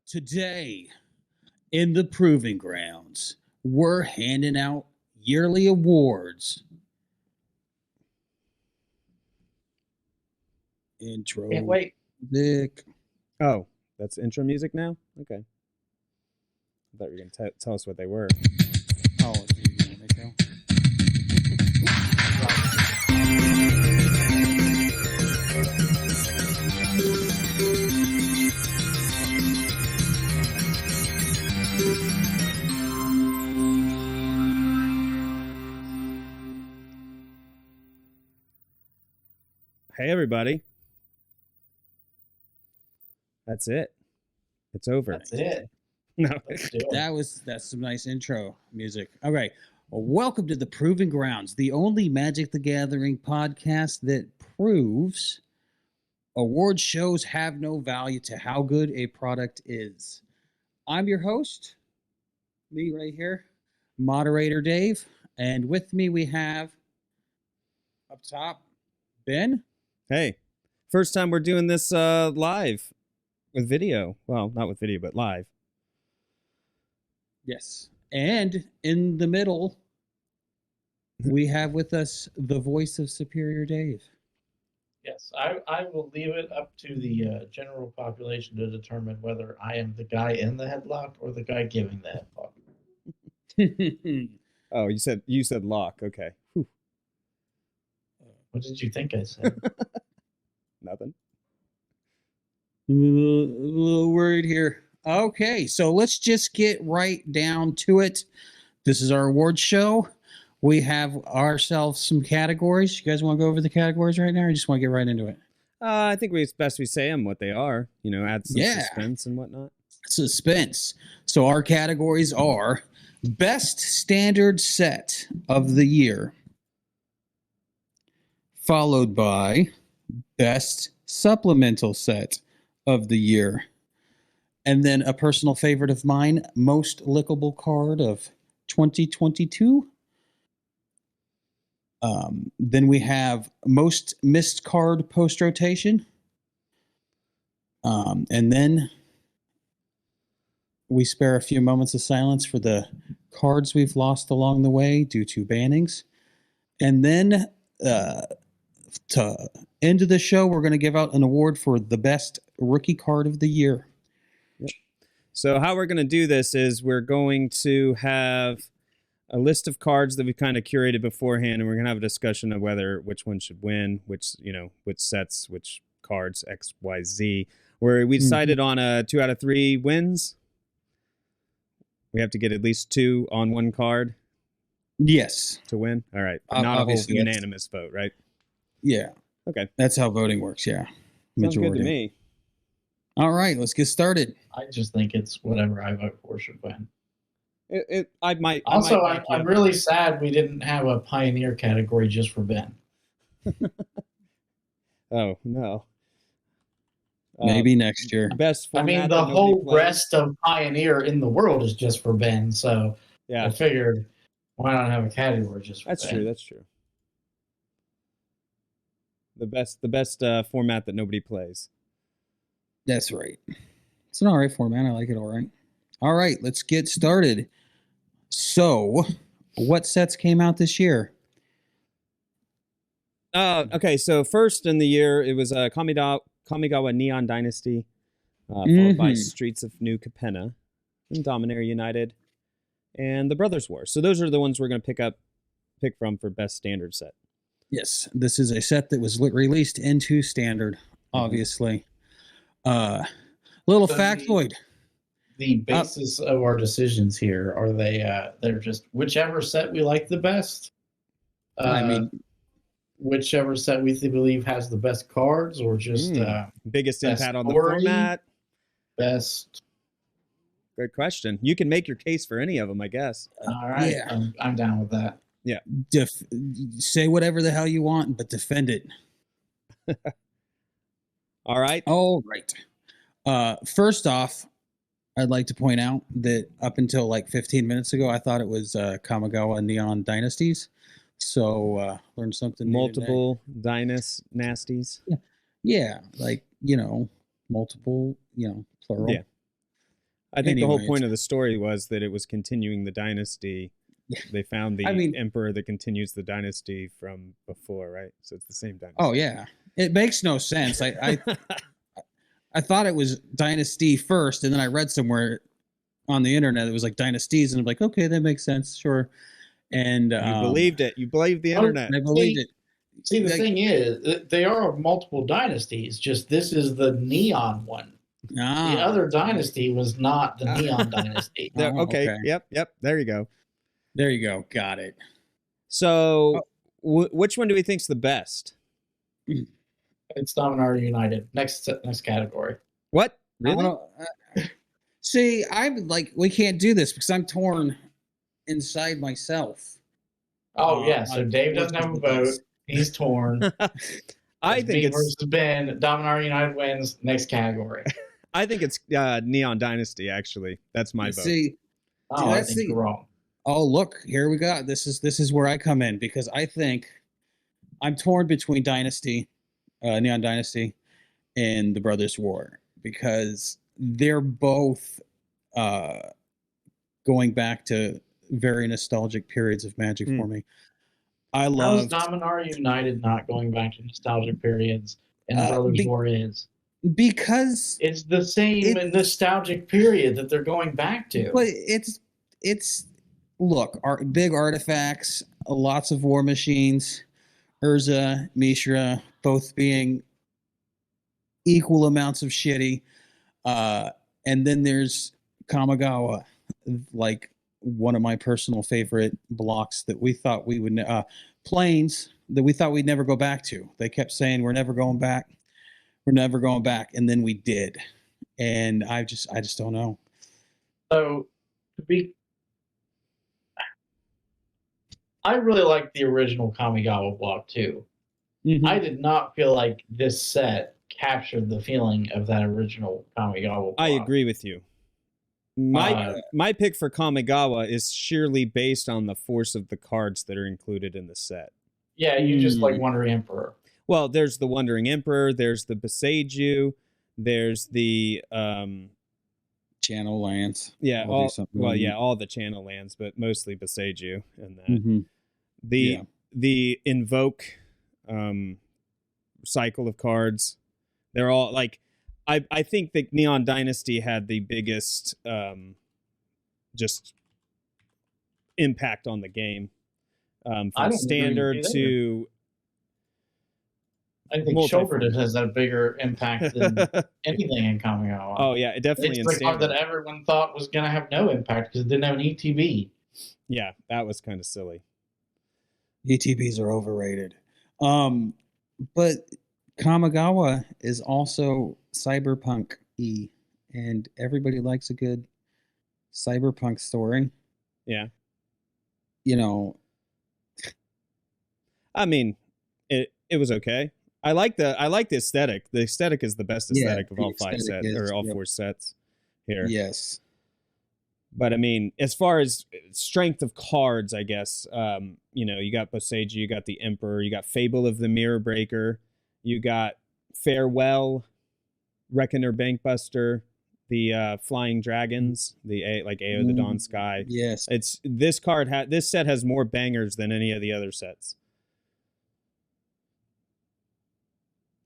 Today, in the Proving Grounds, we're handing out yearly awards. Intro. Can't wait. Dick. Oh, that's intro music now? Okay. I thought you were going to tell us what they were. Oh, it's intro. Hey, everybody. That's it. It's over. That's it. No. Let's do it. That's some nice intro music. All right. Well, welcome to the Proving Grounds, the only Magic the Gathering podcast that proves award shows have no value to how good a product is. I'm your host, me right here, moderator Dave, and with me we have up top Ben. Hey, first time we're doing this live with video. Well, not with video, but live. Yes. And in the middle, we have with us the voice of Superior Dave. Yes, I will leave it up to the general population to determine whether I am the guy in the headlock or the guy giving the headlock. Oh, you said lock. Okay. Whew. What did you think I said? Nothing. I'm a little worried here. Okay, so let's just get right down to it. This is our award show. We have ourselves some categories. You guys want to go over the categories right now, or you just want to get right into it? I think it's best we say them what they are. You know, add some suspense and whatnot. Suspense. So our categories are Best Standard Set of the Year, followed by Best Supplemental Set of the Year, and then a personal favorite of mine, Most Lickable Card of 2022. Then we have Most Missed Card Post-Rotation. And then we spare a few moments of silence for the cards we've lost along the way due to bannings. And then to end of the show, we're going to give out an award for the best rookie card of the year. Yep. So how we're going to do this is we're going to have a list of cards that we kind of curated beforehand, and we're going to have a discussion of which one should win, which sets, which cards, X, Y, Z. Where we decided on a 2 out of 3 wins. We have to get at least 2 on one card. Yes. To win? All right. Not a whole unanimous vote, right? Yeah. Okay. That's how voting works, yeah. Sounds good to me. All right, let's get started. I just think it's whatever I vote for should win. I'm really sad we didn't have a Pioneer category just for Ben. Oh, no. Maybe next year. Best format. I mean, the whole rest of Pioneer in the world is just for Ben, so yeah. I figured, why not have a category just for Ben? That's true. The best format that nobody plays. That's right. It's an all right format. I like it all right. All right, let's get started. So, what sets came out this year? Okay, so first in the year, it was Kamigawa Neon Dynasty, followed by Streets of New Capenna, and Dominaria United, and the Brothers War. So those are the ones we're going to pick from for best standard set. Yes, this is a set that was released into standard, obviously. Little factoid. The basis of our decisions here are they're just whichever set we like the best. Whichever set we believe has the best cards, or just biggest impact on the format. Best. Good question. You can make your case for any of them, I guess. All right, yeah. I'm down with that. Yeah. Say whatever the hell you want, but defend it. All right. All right. First off, I'd like to point out that up until like 15 minutes ago, I thought it was Kamigawa Neon Dynasties. So learned something. Multiple nasties. Yeah, like multiple, plural. Yeah. I think the whole Anyways. point of the story was that it was continuing the dynasty. They found the emperor that continues the dynasty from before, right? So it's the same dynasty. Oh yeah, it makes no sense. I thought it was dynasty first, and then I read somewhere on the internet it was like dynasties, and I'm like, okay, that makes sense, sure. And you believed it. You believed the internet. I believed it. See, the thing is, they are multiple dynasties. Just this is the neon one. The other dynasty was not the neon dynasty. Okay. Yep. There you go. There you go. Got it. So, which one do we think's the best? It's Dominaria United. Next category. What? Really? See, I'm like, we can't do this because I'm torn inside myself. Oh yeah. So Dave doesn't have a vote. He's torn. I think it's versus Ben. Dominaria United wins. Next category. I think it's Neon Dynasty. Actually, that's my vote. See, I think you're wrong. Oh, look, here we go. This is where I come in because I think I'm torn between Dynasty, Neon Dynasty, and the Brothers War because they're both going back to very nostalgic periods of Magic for me. I love Dominaria United not going back to nostalgic periods, and Brothers War is because it's the same nostalgic period that they're going back to. But it's look, big artifacts, lots of war machines, Urza, Mishra, both being equal amounts of shitty, and then there's Kamigawa, like one of my personal favorite blocks that we thought we would planes that we thought we'd never go back to. They kept saying we're never going back, and then we did, and I just don't know. So I really like the original Kamigawa block too. Mm-hmm. I did not feel like this set captured the feeling of that original Kamigawa block. I agree with you. My pick for Kamigawa is sheerly based on the force of the cards that are included in the set. Yeah, you just like Wandering Emperor. Well, there's the Wandering Emperor, there's the Beseiju, there's the Channel lands. Yeah, all the channel lands, but mostly Beseiju and that. The Invoke cycle of cards. They're all like I think that Neon Dynasty had the biggest just impact on the game. From standard to I think Shouldered has a bigger impact than anything in Kamigawa. Oh yeah, it definitely. It's the card that everyone thought was going to have no impact because it didn't have an ETB. Yeah, that was kind of silly. ETBs are overrated. But Kamigawa is also cyberpunk-y, and everybody likes a good cyberpunk story. Yeah. You know, I mean, it was okay. I like the aesthetic. The aesthetic is the best aesthetic of all 5 sets or all 4 sets here. Yes. But I mean, as far as strength of cards, I guess, you got Boseiju, you got the Emperor, you got Fable of the Mirror Breaker, you got Farewell, Reckoner Bankbuster, the Flying Dragons, like Ao the Dawn Sky. Yes. This set has more bangers than any of the other sets.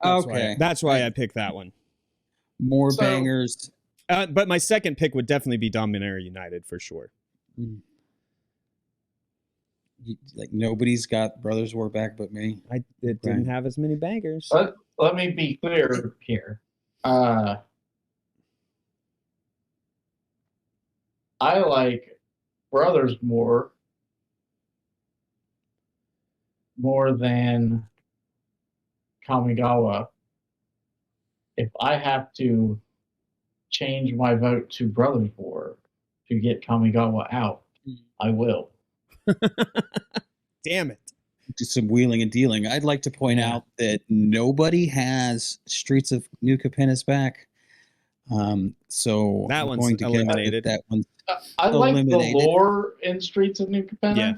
That's why I picked that one. More bangers. But my second pick would definitely be Dominaria United for sure. Like nobody's got Brothers War back but me. It didn't have as many bangers. Let me be clear here. I like Brothers more than Kamigawa. If I have to change my vote to Brothers War to get Kamigawa out, I will. Damn it. Do some wheeling and dealing. I'd like to point out that nobody has Streets of New Capenna's back. So that one's going to eliminated. That one. I like the lore in Streets of New Capenna. Yeah.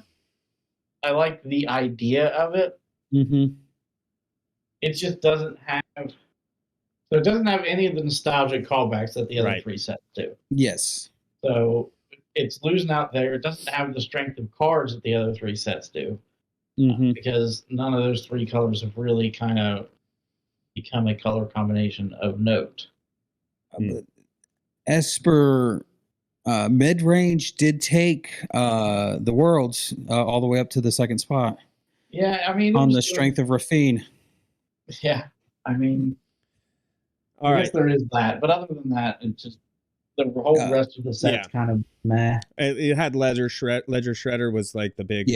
I like the idea of it. Mm-hmm. It just doesn't have So it doesn't have any of the nostalgic callbacks that the other Right. 3 sets do. Yes. So it's losing out there. It doesn't have the strength of cards that the other 3 sets do, Mm-hmm. because none of those 3 colors have really kind of become a color combination of note. But Esper mid-range did take the Worlds all the way up to the second spot Yeah, I mean, it on was the good. strength of Rafine. Yeah, I mean, All I guess right. there is that, but other than that, it's just the whole rest of the set's kind of meh. It had Ledger Shredder was like the big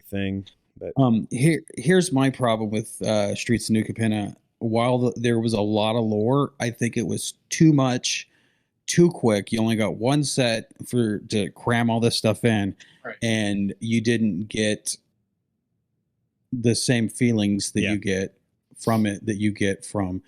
thing. But Here's my problem with Streets of New Capenna. While there was a lot of lore, I think it was too much, too quick. You only got one set to cram all this stuff in, Right. and you didn't get the same feelings that you get from it that you get from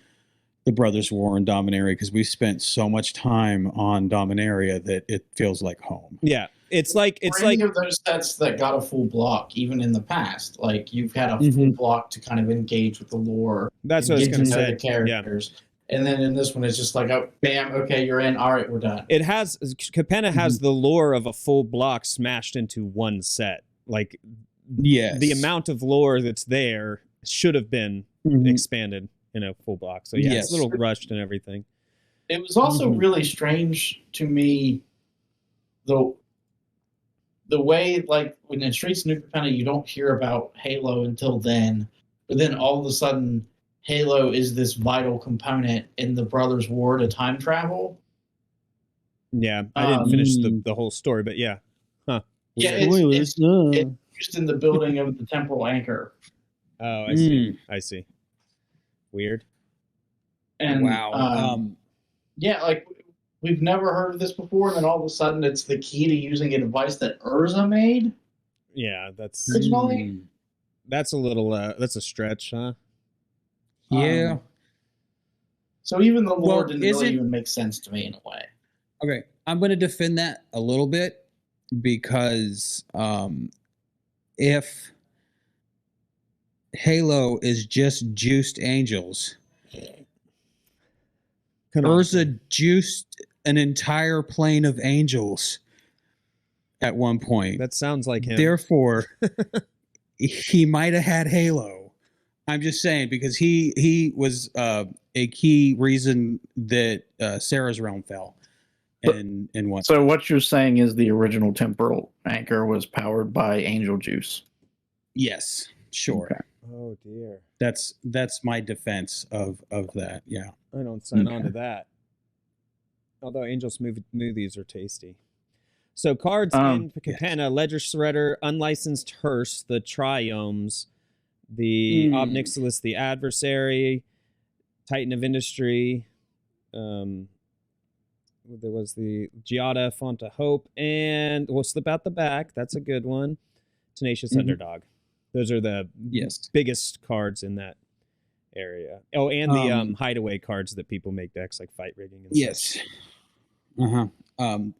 the Brothers War and Dominaria, because we spent so much time on Dominaria that it feels like home. Yeah, it's like any of those sets that got a full block, even in the past, like you've had a full block to kind of engage with the lore. That's what I was going to say. The characters. Yeah. And then in this one, it's just like, oh, bam, okay, you're in. All right, we're done. It has Capenna has the lore of a full block smashed into one set. Like, the amount of lore that's there should have been expanded in a full block. So it's a little rushed and everything. It was also really strange to me, the way, like, when in Streets of New Capenna, you don't hear about Halo until then, but then all of a sudden, Halo is this vital component in the Brothers' War to time travel. Yeah, I didn't finish the whole story, but yeah. Huh. Yeah, it's used in the building of the temporal anchor. Oh, I see. I see. Weird. And wow. Yeah, like, we've never heard of this before, and then all of a sudden it's the key to using a device that Urza made? Yeah, that's originally. That's a little that's a stretch, huh? Yeah. So even the lore didn't really even make sense to me in a way. Okay, I'm going to defend that a little bit, because if Halo is just juiced angels, Urza juiced an entire plane of angels at one point. That sounds like him. Therefore, he might have had Halo. I'm just saying, because he was a key reason that Sarah's realm fell. And what? So what you're saying is the original temporal anchor was powered by angel juice. Yes, sure. Okay. Oh dear. That's my defense of that. Yeah. I don't sign on to that. Although angel smoothies are tasty. So cards in Capenna, Ledger Shredder, Unlicensed Hearse, the Triomes, the Ob Nixilis, the Adversary, Titan of Industry, there was the Giada, Font of Hope, and we'll slip out the back. That's a good one. Tenacious Underdog. Those are the biggest cards in that area. Oh, and the hideaway cards that people make decks, like Fight Rigging and such.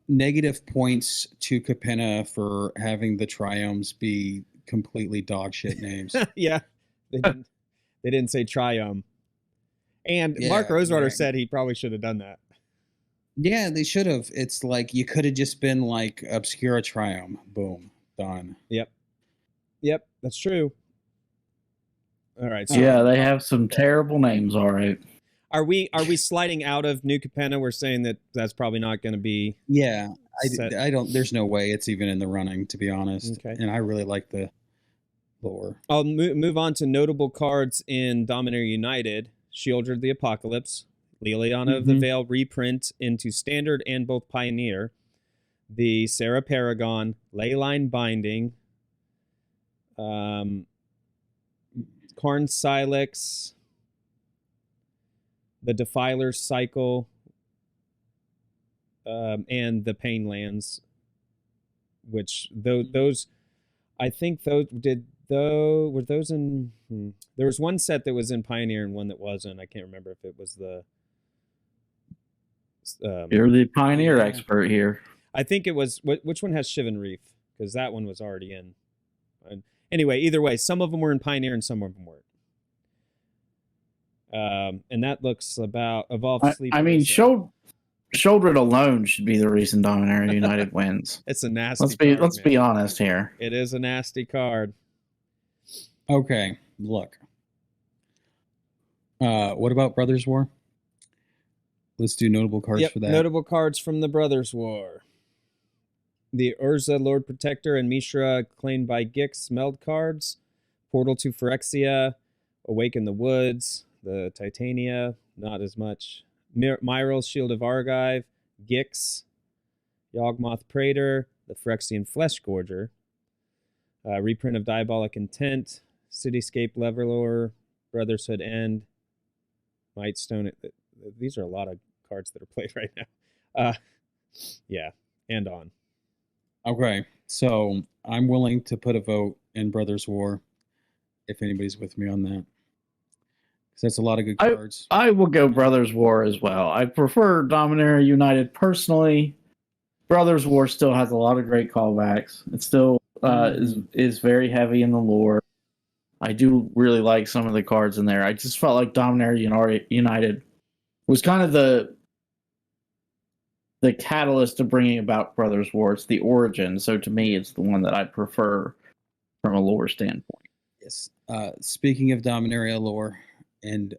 Negative points to Capenna for having the Triomes be completely dog shit names. Yeah, they didn't say Triome. And Mark Rosewater said he probably should have done that. Yeah, they should have. It's like you could have just been like Obscura Triome. Boom, done. Yep, that's true. All right. So, yeah, they have some terrible names. All right. Are we sliding out of New Capenna? We're saying that's probably not going to be. Yeah, I don't. There's no way it's even in the running, to be honest. Okay. And I really like the lore. I'll move on to notable cards in Dominaria United. Shieldred the Apocalypse, Liliana of the Veil reprint into Standard and both Pioneer, the Sarah Paragon, Leyline Binding, Karn Silex, the Defiler Cycle, and the Painlands, which those I think those were those in there was one set that was in Pioneer and one that wasn't. I can't remember if it was the you're the Pioneer expert here. I think it was which one has Shivan Reef, because that one was already in. Anyway, either way, some of them were in Pioneer and some of them weren't. And that looks about Evolved Sleep. I mean, Shouldered alone should be the reason Dominaria United wins. It's a nasty Let's be honest here. It is a nasty card. Okay, look. What about Brothers War? Let's do notable cards for that. Notable cards from the Brothers War. The Urza Lord Protector and Mishra claimed by Gix meld cards. Portal to Phyrexia. Awaken the Woods. The Titania, not as much. Myral's Shield of Argive. Gix. Yawgmoth Praetor. The Phyrexian Flesh Gorger. Reprint of Diabolic Intent. Cityscape Levelor. Brotherhood End. Mightstone. These are a lot of cards that are played right now. Yeah, and on. Okay, so I'm willing to put a vote in Brothers War if anybody's with me on that. Because that's a lot of good cards. I will go Brothers War as well. I prefer Dominaria United personally. Brothers War still has a lot of great callbacks. It still is very heavy in the lore. I do really like some of the cards in there. I just felt like Dominaria United was kind of the catalyst to bringing about Brothers War. It's the origin. So to me, it's the one that I prefer from a lore standpoint. Yes. Speaking of Dominaria lore and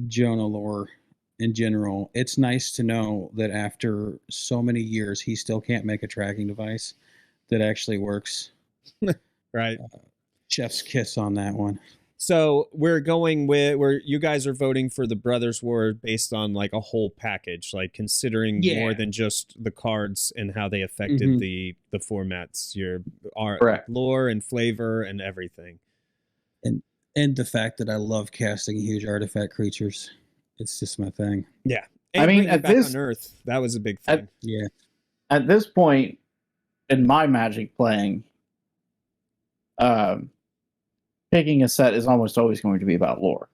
Jonah lore in general, it's nice to know that after so many years, he still can't make a tracking device that actually works. Right. Chef's kiss on that one. So we're going with where you guys are voting for the Brothers War based on like a whole package, like considering more than just the cards and how they affected the formats, your lore and flavor and everything. And the fact that I love casting huge artifact creatures. It's just my thing. Yeah. And I mean, at back this on Earth, that was a big thing. At this point in my Magic playing, picking a set is almost always going to be about lore.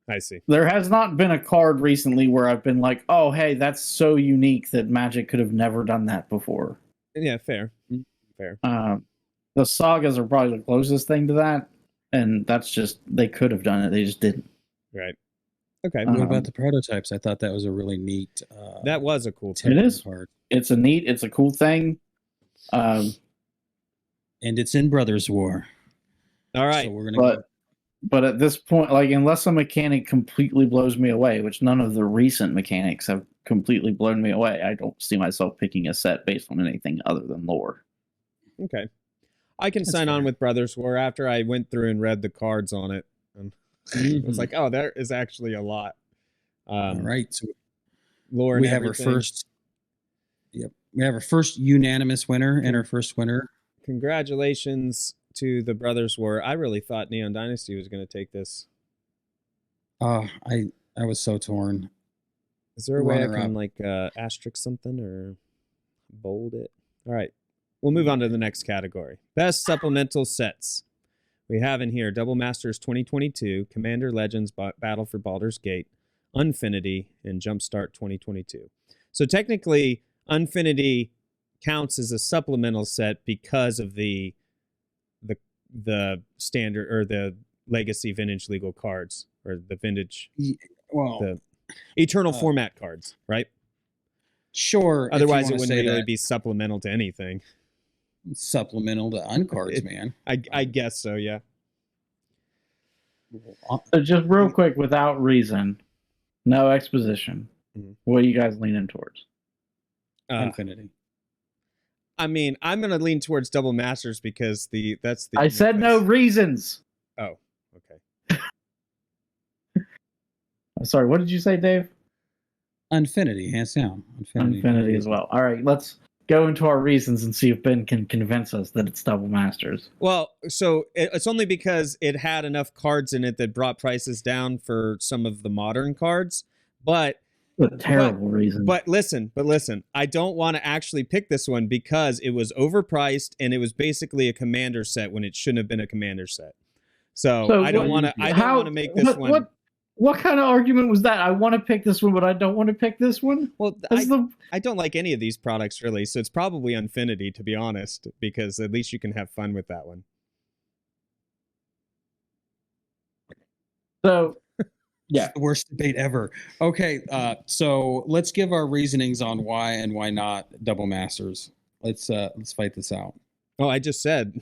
I see. There has not been a card recently where I've been like, oh, hey, that's so unique that Magic could have never done that before. Yeah, fair. The sagas are probably the closest thing to that, and that's just, they could have done it, they just didn't. Right. Okay. What about the prototypes? I thought that was a really neat... that was a cool thing. It is. It's a cool thing. And it's in Brothers War. All right. So we're gonna but at this point, like, unless a mechanic completely blows me away, which none of the recent mechanics have completely blown me away, I don't see myself picking a set based on anything other than lore. Okay. I can sign on with Brothers War after I went through and read the cards on it. It was like, oh, there is actually a lot. All right. So lore. We have our first. Yep. We have our first unanimous winner and our first winner. Congratulations to the Brothers War. I really thought Neon Dynasty was going to take this. I was so torn. Is there a way I can like asterisk something or bold it? All right. We'll move on to the next category. Best supplemental sets. We have in here Double Masters 2022, Commander Legends Battle for Baldur's Gate, Unfinity, and Jumpstart 2022. So technically, Unfinity counts as a supplemental set because of the standard or the legacy vintage legal cards or the vintage, the eternal format cards, right? Sure. Otherwise, it wouldn't really be supplemental to anything. Supplemental to uncards, man. I guess so, yeah. So just real quick, without reason, no exposition. What are you guys leaning towards? Infinity. I mean, I'm going to lean towards Double Masters because that's the. I said no reasons. Oh, okay. I'm sorry. What did you say, Dave? Infinity, hands down. Infinity as well. All right, let's go into our reasons and see if Ben can convince us that it's Double Masters. Well, so it's only because it had enough cards in it that brought prices down for some of the modern cards, but. A terrible reason. But listen, I don't want to actually pick this one because it was overpriced and it was basically a commander set when it shouldn't have been a commander set. So I don't want to make this one. What kind of argument was that? I want to pick this one, but I don't want to pick this one? Well, I don't like any of these products really, so it's probably Unfinity, to be honest, because at least you can have fun with that one. So, yeah. It's the worst debate ever. Okay, so let's give our reasonings on why and why not double masters. Let's fight this out. Oh, I just said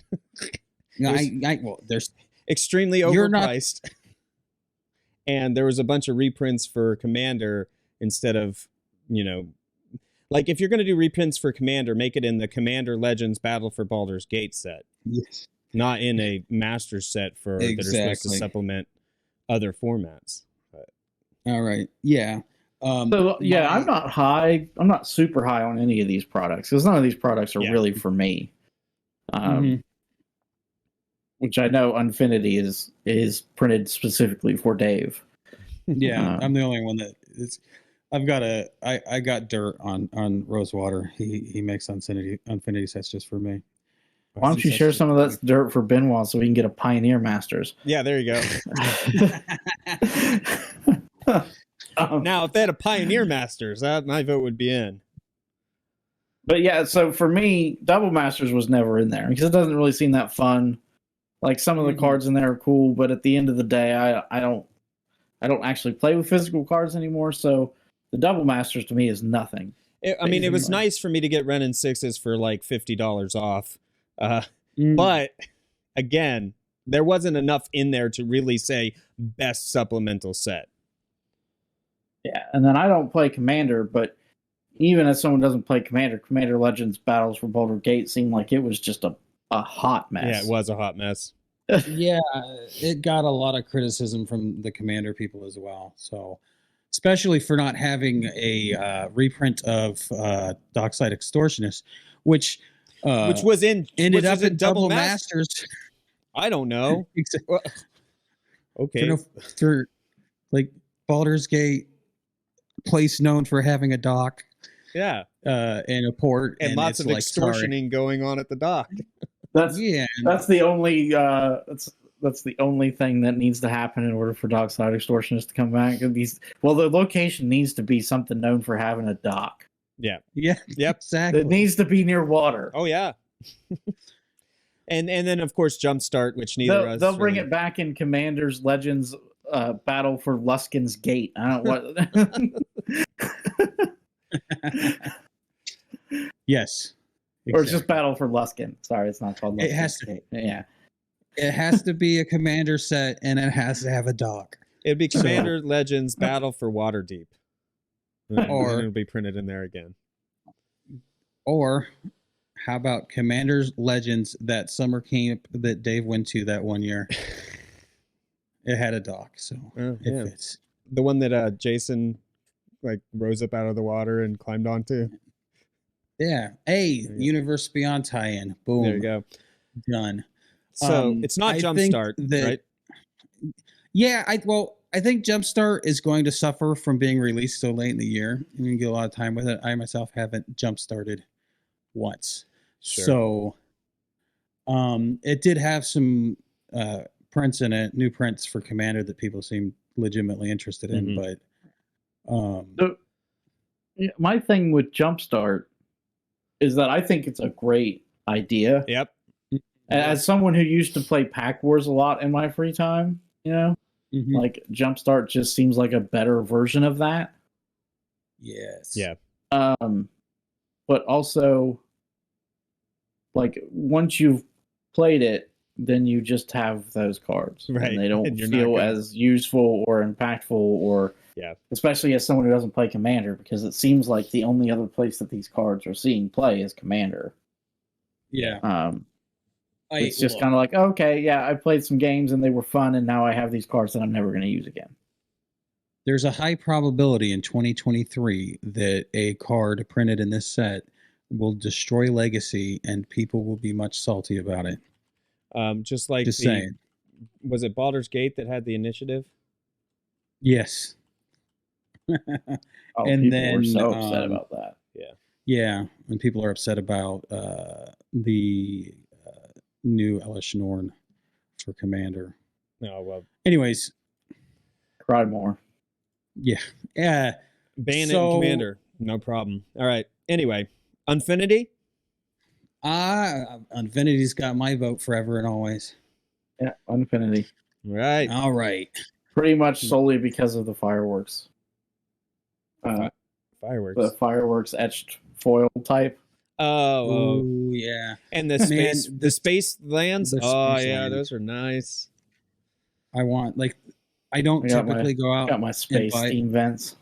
There's extremely You're not- overpriced. And there was a bunch of reprints for Commander instead of, like if you're going to do reprints for Commander, make it in the Commander Legends Battle for Baldur's Gate set, yes. not in a Master set that are supposed to Exactly. supplement other formats. All right. Yeah. So yeah, I'm not super high on any of these products because none of these products are really for me. Which I know Unfinity is printed specifically for Dave. Yeah, I'm the only one that is. I got dirt on Rosewater. He makes Unfinity sets just for me. Why don't you share some of that dirt for Benoit so we can get a Pioneer Masters? Yeah, there you go. Now, if they had a Pioneer Masters, my vote would be in. But yeah, so for me, Double Masters was never in there because it doesn't really seem that fun. Like some of the cards in there are cool, but at the end of the day, I don't actually play with physical cards anymore. So the Double Masters to me is nothing. It was nice for me to get Ren and Sixes for like $50 off. But again, there wasn't enough in there to really say best supplemental set. Yeah, and then I don't play Commander, but even as someone who doesn't play Commander, Commander Legends Battles for Baldur's Gate seemed like it was just a hot mess. Yeah, it was a hot mess. Yeah, it got a lot of criticism from the Commander people as well. So, especially for not having a reprint of Dockside Extortionist, which was ended up in Double Masters. I don't know. Okay. For like Baldur's Gate, place known for having a dock. Yeah. And a port. And lots of extortioning going on at the dock. That's the only that's the only thing that needs to happen in order for Dockside Extortionist to come back. The location needs to be something known for having a dock. Yeah. Yeah. Yep. Exactly. It needs to be near water. Oh yeah. and then of course Jumpstart, which they'll bring it back in Commander's Legends Battle for Luskin's Gate. I don't what. Yes. Or it's just Battle for Luskin. Sorry, it's not called Luskin's It has to. Gate. Yeah. It has to be a Commander set, and it has to have a dock. It'd be Commander Legends Battle for Waterdeep. Or it'll be printed in there again. Or how about Commander's Legends, that summer camp that Dave went to that one year? It had a dock, so it fits. The one that Jason rose up out of the water and climbed onto. Yeah. Universe Beyond tie-in. Boom. There you go. Done. So it's not Jumpstart, right? Yeah, I think Jumpstart is going to suffer from being released so late in the year. You're going to get a lot of time with it. I myself haven't Jumpstarted once. Sure. So it did have some prints in it, new prints for Commander that people seem legitimately interested in, but my thing with Jumpstart is that I think it's a great idea. Yep. As someone who used to play Pack Wars a lot in my free time, like Jumpstart just seems like a better version of that. Yes. Yeah. But also, like once you've played it, then you just have those cards, right? And they don't feel as useful or impactful, or especially as someone who doesn't play Commander, because it seems like the only other place that these cards are seeing play is Commander. Yeah. It's just kind of like, okay, yeah, I played some games and they were fun, and now I have these cards that I'm never going to use again. There's a high probability in 2023 that a card printed in this set will destroy Legacy, and people will be much salty about it. Just like saying. Was it Baldur's Gate that had the initiative? Yes. And people were so upset about that. Yeah, and people are upset about the new Elish Norn for Commander. Oh, well. Anyways. Cry more. Yeah. Ban it in Commander. No problem. All right. Anyway, Unfinity? Unfinity's got my vote forever and always. Yeah, Unfinity. Right. All right. Pretty much solely because of the fireworks. Fireworks. The fireworks etched foil type. Oh, Ooh, yeah. and the Man, space lands. the Oh space yeah, lands. those are nice. I want I don't I got typically go out. Got my space buy- steam vents.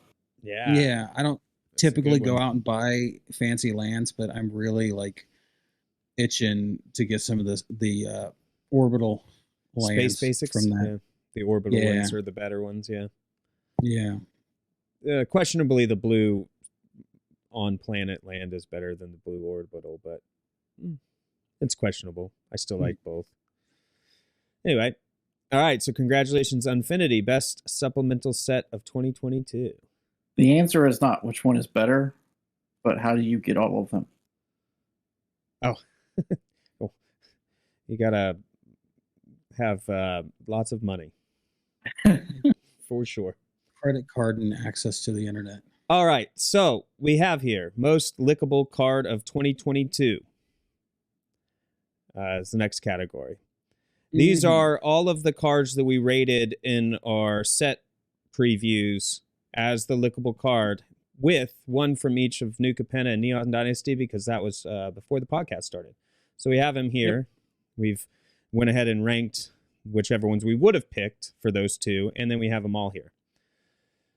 Yeah. Yeah, I don't That's a typically good go one. out and buy fancy lands, but I'm really itching to get some of the orbital lands Space basics from that. Yeah. The orbital Yeah. ones are the better ones. Yeah. Yeah. Questionably, the blue on planet land is better than the blue orbital, but it's questionable. I still like both. Anyway, all right. So congratulations, Unfinity, best supplemental set of 2022. The answer is not which one is better, but how do you get all of them? Oh, you gotta have lots of money for sure. Credit card and access to the internet. All right, so we have here most lickable card of 2022 is the next category. These are all of the cards that we rated in our set previews as the lickable card, with one from each of New Capenna and Neon Dynasty, because that was before the podcast started. So we have him here. Yep. We've went ahead and ranked whichever ones we would have picked for those two, and then we have them all here.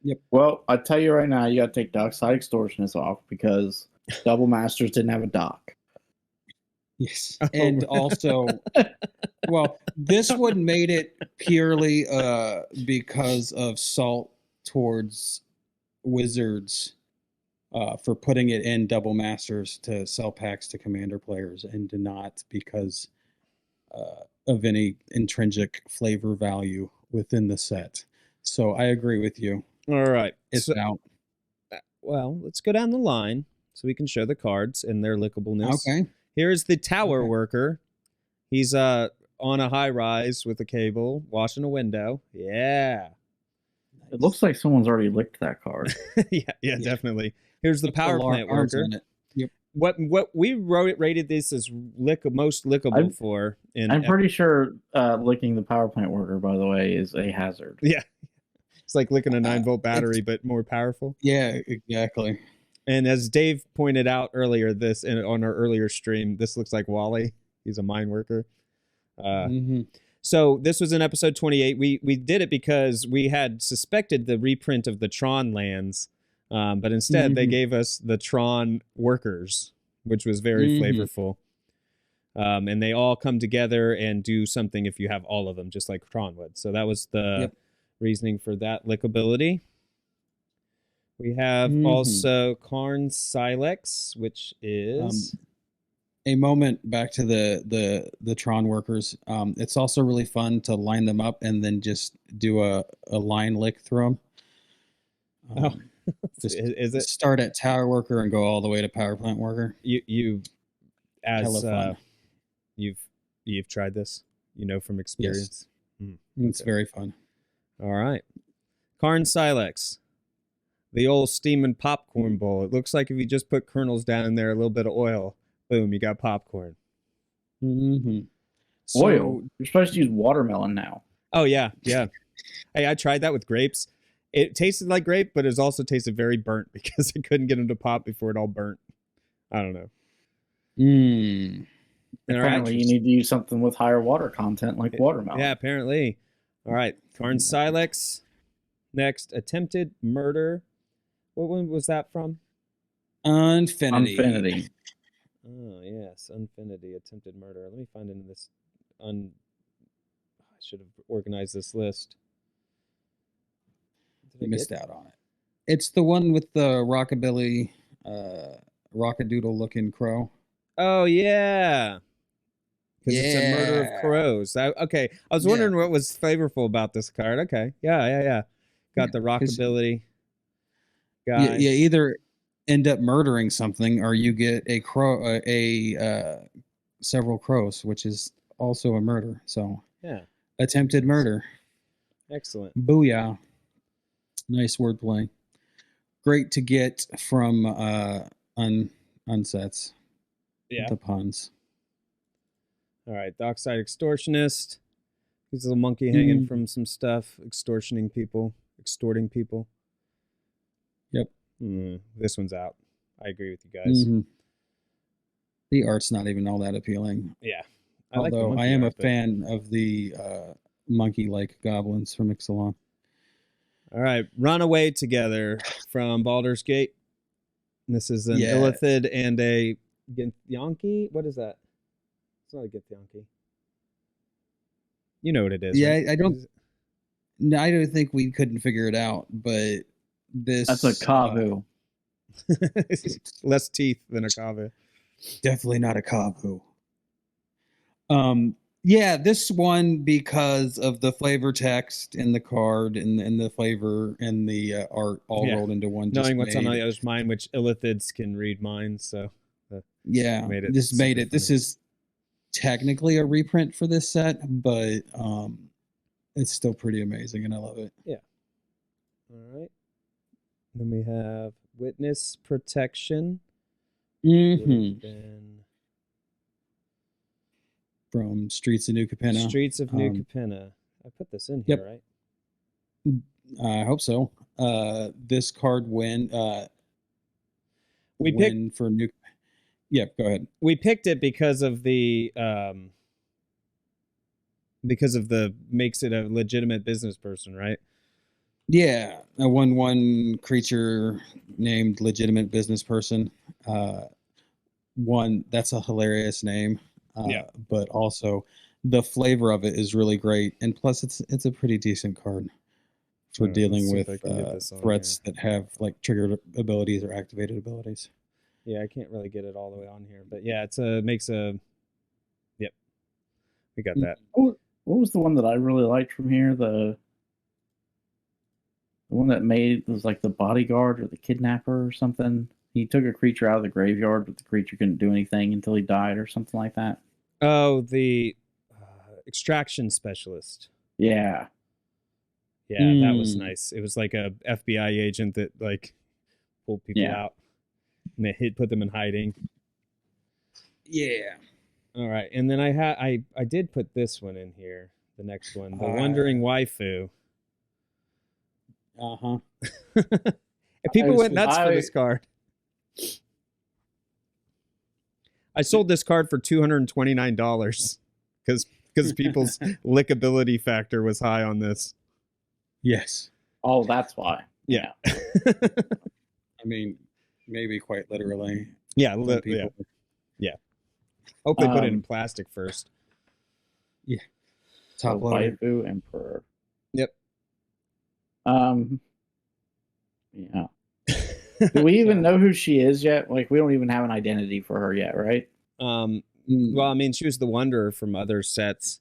Yep. Well, I tell you right now, you got to take Dockside Extortionist off because Double Masters didn't have a dock. Yes. And also, well, this one made it purely because of Salt towards Wizards for putting it in Double Masters to sell packs to Commander players, and not because of any intrinsic flavor value within the set. So I agree with you. All right. It's out. Well, let's go down the line so we can show the cards and their lickableness. Okay. Here's the Tower Worker. He's on a high rise with a cable, washing a window. Yeah. It looks like someone's already licked that card. yeah, definitely. Here's the Power Plant arms Worker. in it. Yep. What we rated this as most lickable for. I'm pretty sure licking the Power Plant Worker, by the way, is a hazard. Yeah. It's like licking a 9-volt battery, but more powerful. Yeah, exactly. And as Dave pointed out earlier, on our earlier stream, this looks like Wally. He's a mine worker. So this was in episode 28. We did it because we had suspected the reprint of the Tron lands, but instead they gave us the Tron workers, which was very flavorful. And they all come together and do something if you have all of them, just like Tron would. So that was the reasoning for that lickability. We have also Karn Silex, which is a moment back to the Tron workers. It's also really fun to line them up and then just do a line lick through them. Just is it start at Tower Worker and go all the way to Power Plant Worker? You've tried this, from experience. Yes. It's very fun. All right, Karn Silex. The old steaming popcorn bowl. It looks like if you just put kernels down in there, a little bit of oil, boom, you got popcorn. So, oil? You're supposed to use watermelon now. Oh, yeah. Hey, I tried that with grapes. It tasted like grape, but it also tasted very burnt because I couldn't get them to pop before it all burnt. I don't know. Apparently, you need to use something with higher water content like watermelon. Yeah, apparently. All right, Karn Silex. Next, Attempted Murder. What one was that from? Unfinity. Oh, yes. Unfinity. Attempted Murder. Let me find in this. I should have organized this list. You missed out on it. It's the one with the rockabilly, rockadoodle looking crow. Oh, yeah. Because it's a murder of crows. Okay. I was wondering what was flavorful about this card. Okay. Yeah. Got the rockabilly guy. You either end up murdering something or you get a crow, several crows, which is also a murder. So yeah, attempted murder. Excellent. Booyah. Nice wordplay. Great to get from unsets. Yeah. The puns. All right. Dockside Extortionist. He's a little monkey hanging Mm. from some stuff, extorting people. Yep. This one's out. I agree with you guys. Mhm. The art's not even all that appealing. Yeah. Although I monkey am art, a but- fan of the monkey-like goblins from Ixalan. All right. Run Away Together from Baldur's Gate. This is an Yes. Illithid and a Githyanki. What is that? It's not a Githyanki. You know what it is. Yeah, right? I don't. No, I don't think we couldn't figure it out, but this That's a kavu. Less teeth than a kava. definitely not a kavu. Yeah, this one because of the flavor text in the card and the flavor and the art all Yeah. rolled into one. Knowing what's on made the it- other's mind, which Illithids can read minds, so Yeah, made it this made super it. This funny. is technically a reprint for this set, but it's still pretty amazing, and I love it. all right. Then we have Witness Protection. Mm-hmm. Would have been From Streets of New Capenna. Streets of New Um, Capenna. I put this in yep. here, right? I hope so. This card win. We picked win for New. Yeah, go ahead. we picked it because of the makes it a legitimate business person, right? Yeah, a 1/1 creature named Legitimate Business Person. One that's a hilarious name. Yeah. But also the flavor of it is really great, and plus it's a pretty decent card for Alright, dealing let's see if with I can get this on threats that have like triggered abilities or activated abilities. Yeah, I can't really get it all the way on here, but yeah, it's a makes a. Yep, we got Mm. that. What was the one that I really liked from here? The one that was like the bodyguard or the kidnapper or something. He took a creature out of the graveyard, but the creature couldn't do anything until he died or something like that. Oh, the extraction specialist. Yeah. Yeah, that was Mm. nice. It was like a FBI agent that like pulled people Yeah. out and they put them in hiding. Yeah. All right, and then I did put this one in here. The next one, the Wandering Waifu. Uh-huh. And people went nuts for I- this card. I sold this card for $229 because people's lickability factor was high on this. Yes. Oh, that's why. Yeah. I mean, maybe quite literally. Yeah, Some yeah. people. Hope they put it in plastic first. Top loader. Waifu Emperor. Yep. Yeah. Do we even know who she is yet? Like, we don't even have an identity for her yet, right? Mm. Well, I mean, she was the Wanderer from other sets,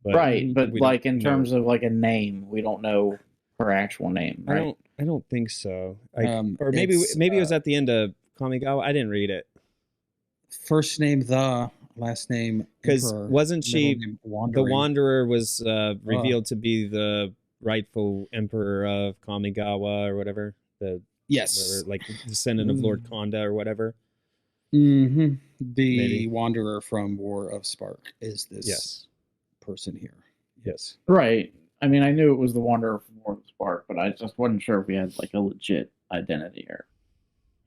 but Right, but we like don't in know. terms of like a name, we don't know her actual name, right? I don't think so. Or maybe It's, it was at the end of Kamigawa. I didn't read it first name the, last name because Emperor, wasn't she middle name the Wandering. Wanderer was revealed to be the rightful emperor of Kamigawa or whatever, the Yes. whatever, like descendant of Lord Konda or whatever. Mm-hmm. The Maybe. Wanderer from War of Spark is this Yes. person here. Yes. Right. I mean, I knew it was the Wanderer from War of the Spark, but I just wasn't sure if we had like a legit identity here.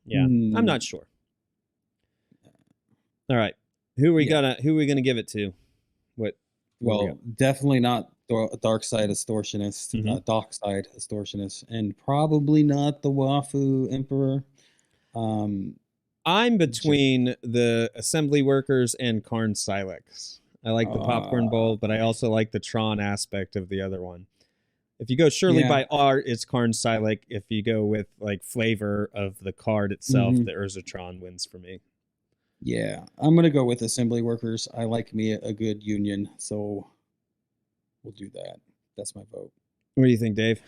Yeah. I'm Mm. not sure. All right. Who are we gonna give it to? What? where we Well, definitely not Dark Side Extortionist, Mhm. Dark Side Extortionist, and probably not the Wafu Emperor. I'm between the assembly workers and Karn Silex. I like the popcorn bowl, but I also like the Tron aspect of the other one. If you go surely Yeah. by art, it's Karn Silex. If you go with like flavor of the card itself, Mhm. the Urzatron wins for me. Yeah, I'm gonna go with Assembly Workers. I like me a good union, so we'll do that. That's my vote. What do you think, Dave?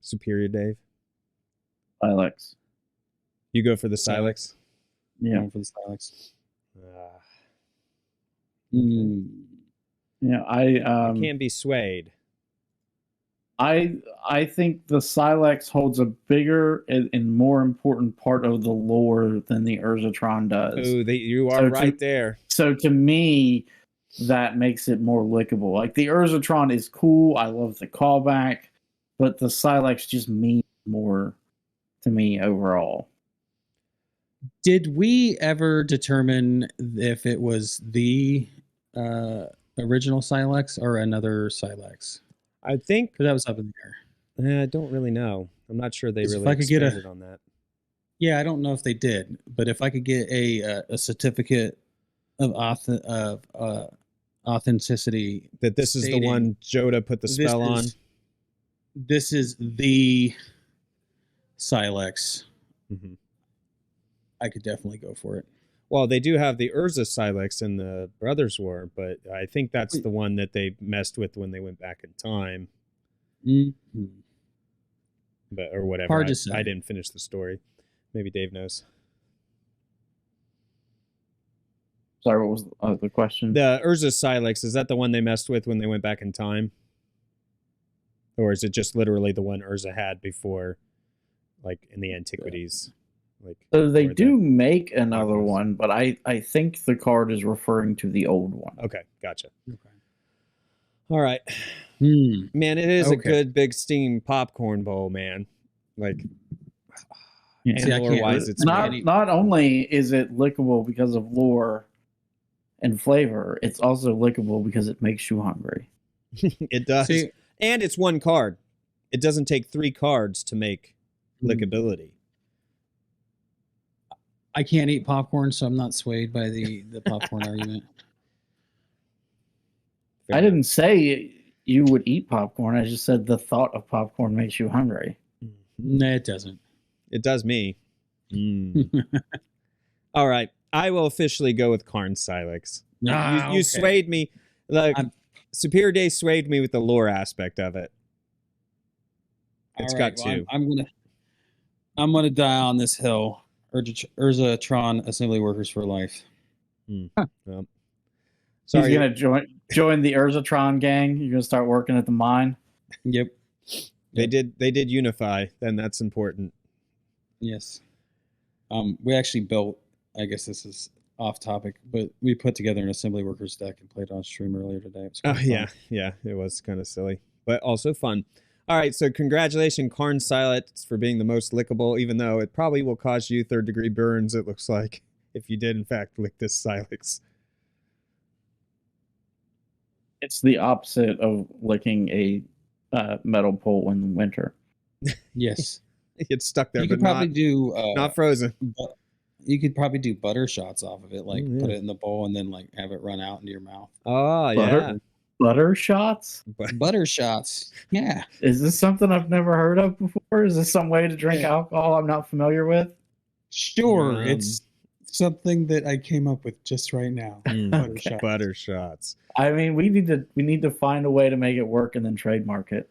Superior Dave. Alex. You go for the Silex. Yeah. Going for the Silex. Ah, Mm. Yeah. I can't be swayed. I think the Silex holds a bigger and more important part of the lore than the Urzatron does. Oh, you are So to- right there. So to me, that makes it more lickable. Like the Urzatron is cool. I love the callback, but the Silex just means more to me overall. Did we ever determine if it was the original Silex or another Silex? I think Because that was up in the air. I don't really know. I'm not sure they 'Cause if really I could get a- expanded on that. Yeah, I don't know if they did, but if I could get a certificate of authenticity That this is the stating one Joda put the spell on. This is the Silex. Mm-hmm. I could definitely go for it. Well, they do have the Urza Silex in the Brothers War, but I think that's the one that they messed with when they went back in time. Mm-hmm. But or whatever. Hard to say. I didn't finish the story. Maybe Dave knows. Sorry, what was the question? The Urza Silex, is that the one they messed with when they went back in time? Or is it just literally the one Urza had before, like in the antiquities? Like So they or do make another Progress. one, but I think the card is referring to the old one. Okay, gotcha. Okay. All right. Man, it is a Okay. good big steam popcorn bowl, man. Like, Yeah. See, I and can't- lore-wise, it's Not great. not only is it lickable because of lore and flavor, it's also lickable because it makes you hungry. It does. See, And it's one card. It doesn't take 3 cards to make lickability. I can't eat popcorn, so I'm not swayed by the popcorn argument. I didn't say you would eat popcorn. I just said the thought of popcorn makes you hungry. No, it doesn't. It does me. All right. I will officially go with Karn Silex. You Okay. swayed me. Like, I'm- Superior Day swayed me with the lore aspect of it. It's All got right, well, 2. I'm gonna die on this hill. Urzatron Assembly Workers for Life. Well, He's sorry. gonna join the Urzatron gang. You're gonna start working at the mine. Yep. They did unify. Then that's important. Yes. We actually built. I guess this is off topic, but we put together an Assembly Workers deck and played on stream earlier today. It was Oh quite fun. yeah. It was kind of silly, but also fun. All right, so congratulations, Karn Silex, for being the most lickable, even though it probably will cause you 3rd-degree burns, it looks like, if you did, in fact, lick this Silex. It's the opposite of licking a metal pole in the winter. Yes. It's stuck there, You but could probably not, do not frozen. but you could probably do butter shots off of it, like Oh, yeah. put it in the bowl and then like have it run out into your mouth. Oh, Butter? yeah. Butter shots? Butter shots. Yeah. Is this something I've never heard of before? Is this some way to drink Yeah. alcohol I'm not familiar with? Sure. It's something that I came up with just right now. Butter Okay. shots. Butter shots. I mean, we need to find a way to make it work and then trademark it.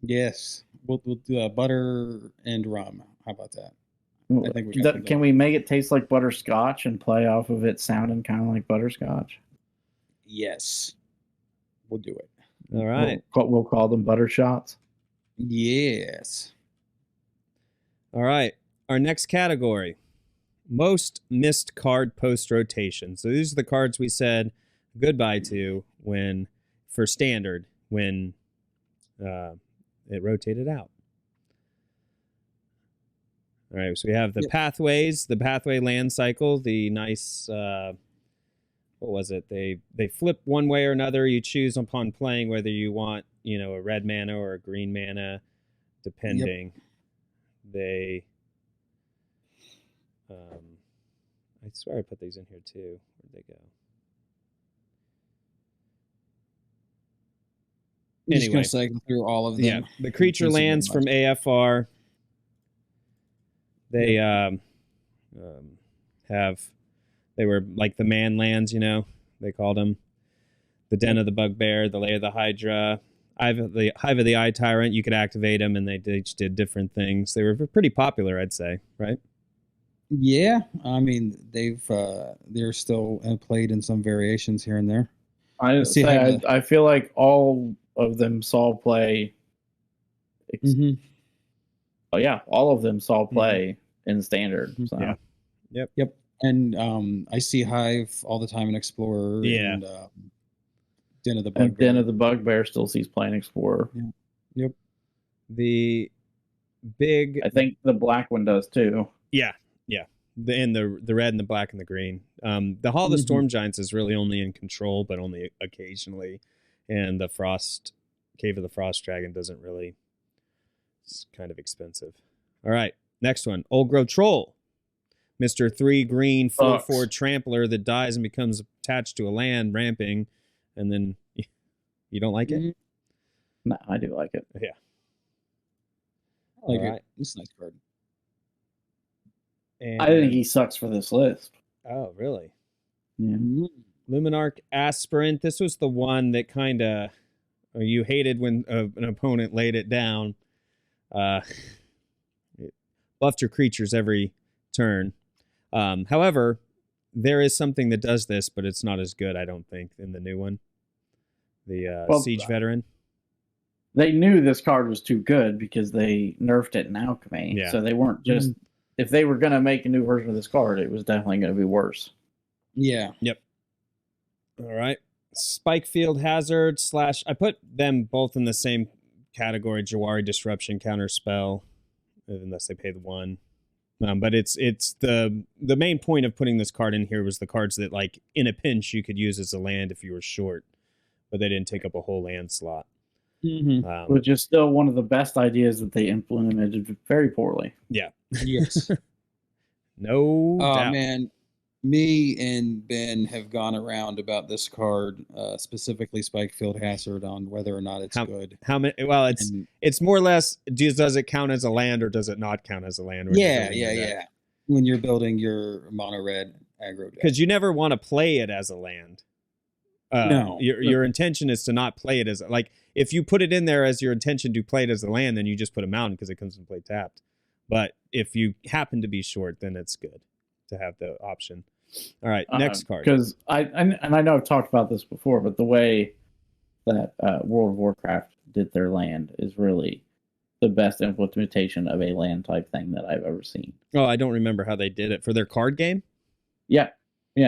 Yes. We'll do butter and rum. How about that? I think we got the Can we make it taste like butterscotch and play off of it sounding kind of like butterscotch? Yes. We'll do it. All right. We'll call them butter shots. Yes. All right. Our next category, most missed card post-rotation. So these are the cards we said goodbye to for standard, when it rotated out. All right, so we have the pathways, the pathway land cycle, the nice, what was it? They flip one way or another. You choose upon playing whether you want, a red mana or a green mana, depending. They, I swear I put these in here too. Where'd they go? I'm just Anyway. gonna cycle through all of them. Yeah, the creature Since it lands won't from AFR. They they were like the man lands, they called them. The Den of the Bugbear, the Lay of the Hydra, Hive of the Eye Tyrant. You could activate them, and they each did different things. They were pretty popular, I'd say, right? Yeah, I mean they're still played in some variations here and there. I feel like all of them saw play. Oh yeah, all of them saw play in standard. So. Yeah. Yep. And I see Hive all the time in Explorer. Yeah. And Den of the And Bugbear. Den of the Bugbear still sees playing Explorer. Yep. The big, I think the black one does too. yeah. The red and the black and the green. The Hall of the Mhm. Storm Giants is really only in control, but only occasionally. And the Cave of the Frost Dragon doesn't really. It's kind of expensive. All right, next one. Old Growth Troll. Mr. 3 green 4/4 trampler that dies and becomes attached to a land ramping, and then you don't like it? Mhm. No, I do like it. Yeah. I like All it. right. It's a nice card. And, I think he sucks for this list. Oh, really? Yeah. Luminarch Aspirant. This was the one that kind of you hated when an opponent laid it down. It buffed your creatures every turn. However, there is something that does this, but it's not as good, I don't think, in the new one. The Siege Veteran. They knew this card was too good because they nerfed it in Alchemy. Yeah. So they weren't just if they were going to make a new version of this card, it was definitely going to be worse. Yeah. Yep. All right. Spikefield Hazard / I put them both in the same category. Jawari Disruption counter spell, unless they pay the 1. But it's the main point of putting this card in here was the cards that, like, in a pinch you could use as a land if you were short, but they didn't take up a whole land slot. Mm-hmm. Which is still one of the best ideas that they implemented very poorly. Yeah. Yes. No doubt. Man, me and Ben have gone around about this card, specifically Spikefield Hazard, on whether or not it's good. How many? Well, And- it's more or less. Does it count as a land or does it not count as a land? when you're Yeah. building your deck? When you're building your mono red aggro deck. Because you never want to play it as a land. No. Your intention is to not play it as like if you put it in there as your intention to play it as a land, then you just put a mountain because it comes and play tapped. But if you happen to be short, then it's good to have the option. All right, next card. Because I know I've talked about this before, but the way that World of Warcraft did their land is really the best implementation of a land type thing that I've ever seen. Oh, I don't remember how they did it for their card game. Yeah.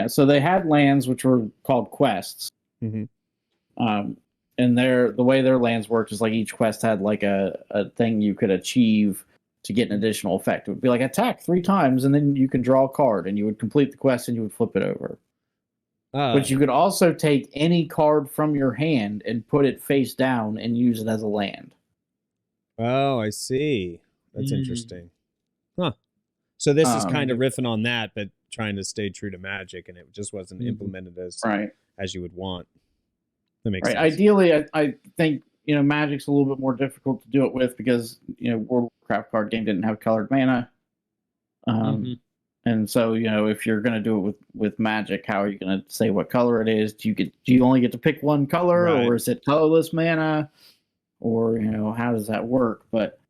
So they had lands which were called quests. Mm-hmm. And the way their lands worked is like each quest had like a thing you could achieve to get an additional effect. It would be like attack 3 times, and then you can draw a card, and you would complete the quest, and you would flip it over. But you could also take any card from your hand and put it face down and use it as a land. Oh, I see. That's interesting. Huh. So this is kind of riffing on that, but trying to stay true to Magic, and it just wasn't implemented as you would want. That makes sense. Ideally, I think Magic's a little bit more difficult to do it with because World of Warcraft card game didn't have colored mana. And so if you're going to do it with Magic, how are you going to say what color it is? Do you only get to pick one color, or is it colorless mana, or how does that work? But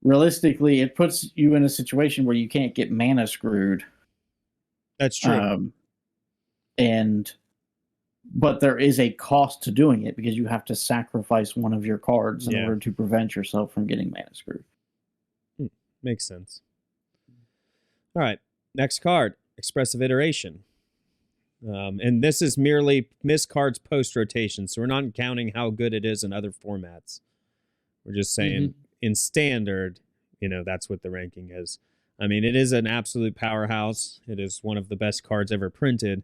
realistically, it puts you in a situation where you can't get mana screwed. That's true. But there is a cost to doing it because you have to sacrifice one of your cards in order to prevent yourself from getting mana screwed. Makes sense. All right, next card, Expressive Iteration. And this is merely missed cards post-rotation, so we're not counting how good it is in other formats. We're just saying in Standard, that's what the ranking is. I mean, it is an absolute powerhouse. It is one of the best cards ever printed.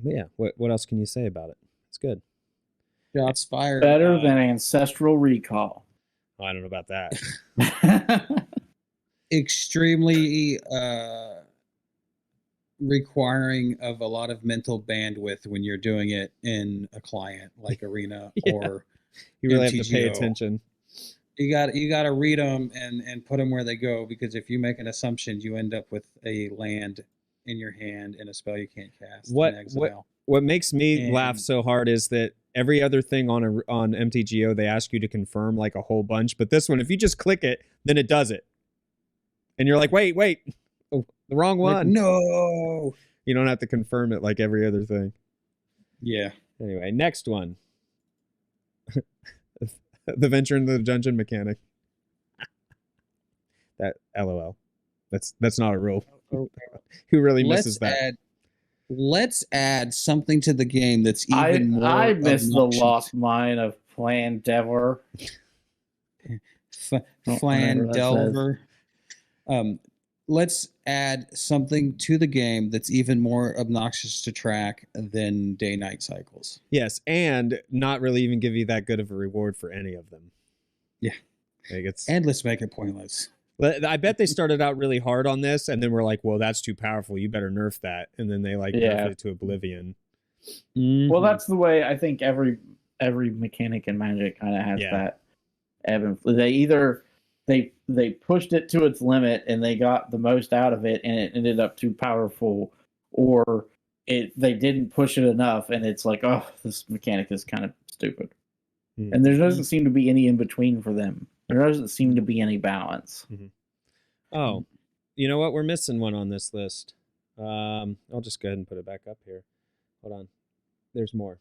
Yeah, what else can you say about it? It's good. Shots fired. Better than Ancestral Recall. Oh, I don't know about that. Extremely requiring of a lot of mental bandwidth when you're doing it in a client like Arena or you really MTGO. have to pay attention. You got to read them and put them where they go, because if you make an assumption, you end up with a land in your hand and a spell you can't cast. What makes me laugh so hard is that every other thing on MTGO they ask you to confirm like a whole bunch, but this one, if you just click it, then it does it, and you're like, wait, oh, the wrong one. Like, no, you don't have to confirm it like every other thing. Yeah. Anyway, next one. The Venture into the Dungeon mechanic. That LOL. That's not a rule. Who really misses that? Let's add something to the game that's even more. I miss the obnoxious. lost mine of Plandelver. Flandelver. Let's add something to the game that's even more obnoxious to track than day-night cycles. Yes, and not really even give you that good of a reward for any of them. Yeah. Like And let's make it pointless. I bet they started out really hard on this, and then we're like, well, that's too powerful. You better nerf that. And then they nerf it to oblivion. Mm-hmm. Well, that's the way I think every mechanic in Magic kind of has that ebb and flow. They either they pushed it to its limit and they got the most out of it and it ended up too powerful, or they didn't push it enough and it's like, oh, this mechanic is kind of stupid. Mm-hmm. And there doesn't seem to be any in between for them. There doesn't seem to be any balance. Mm-hmm. Oh, you know what? We're missing one on this list. I'll just go ahead and put it back up here. Hold on. There's more.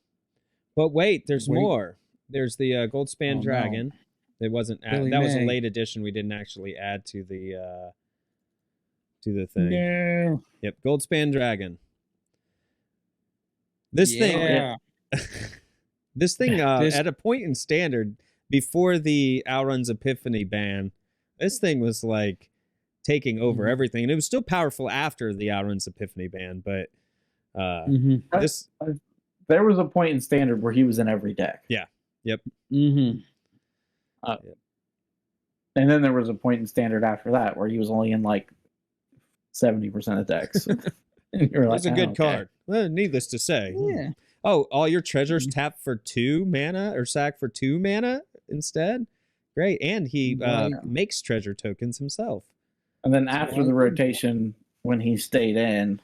But wait, there's more. There's the Goldspan Dragon. No. It wasn't that was a late addition we didn't actually add to the thing. No. Yep, Goldspan Dragon. This thing at a point in Standard before the Outrun's Epiphany ban, this thing was like taking over everything, and it was still powerful after the Outrun's Epiphany ban, but there was a point in Standard where he was in every deck. Yeah. Yep. Mm-hmm. And then there was a point in Standard after that where he was only in like 70% of decks. It was a good card. Well, needless to say. Yeah. Oh, all your treasures tap for 2 mana or sack for 2 mana instead? Great. And he makes treasure tokens himself. And then after the rotation, when he stayed in,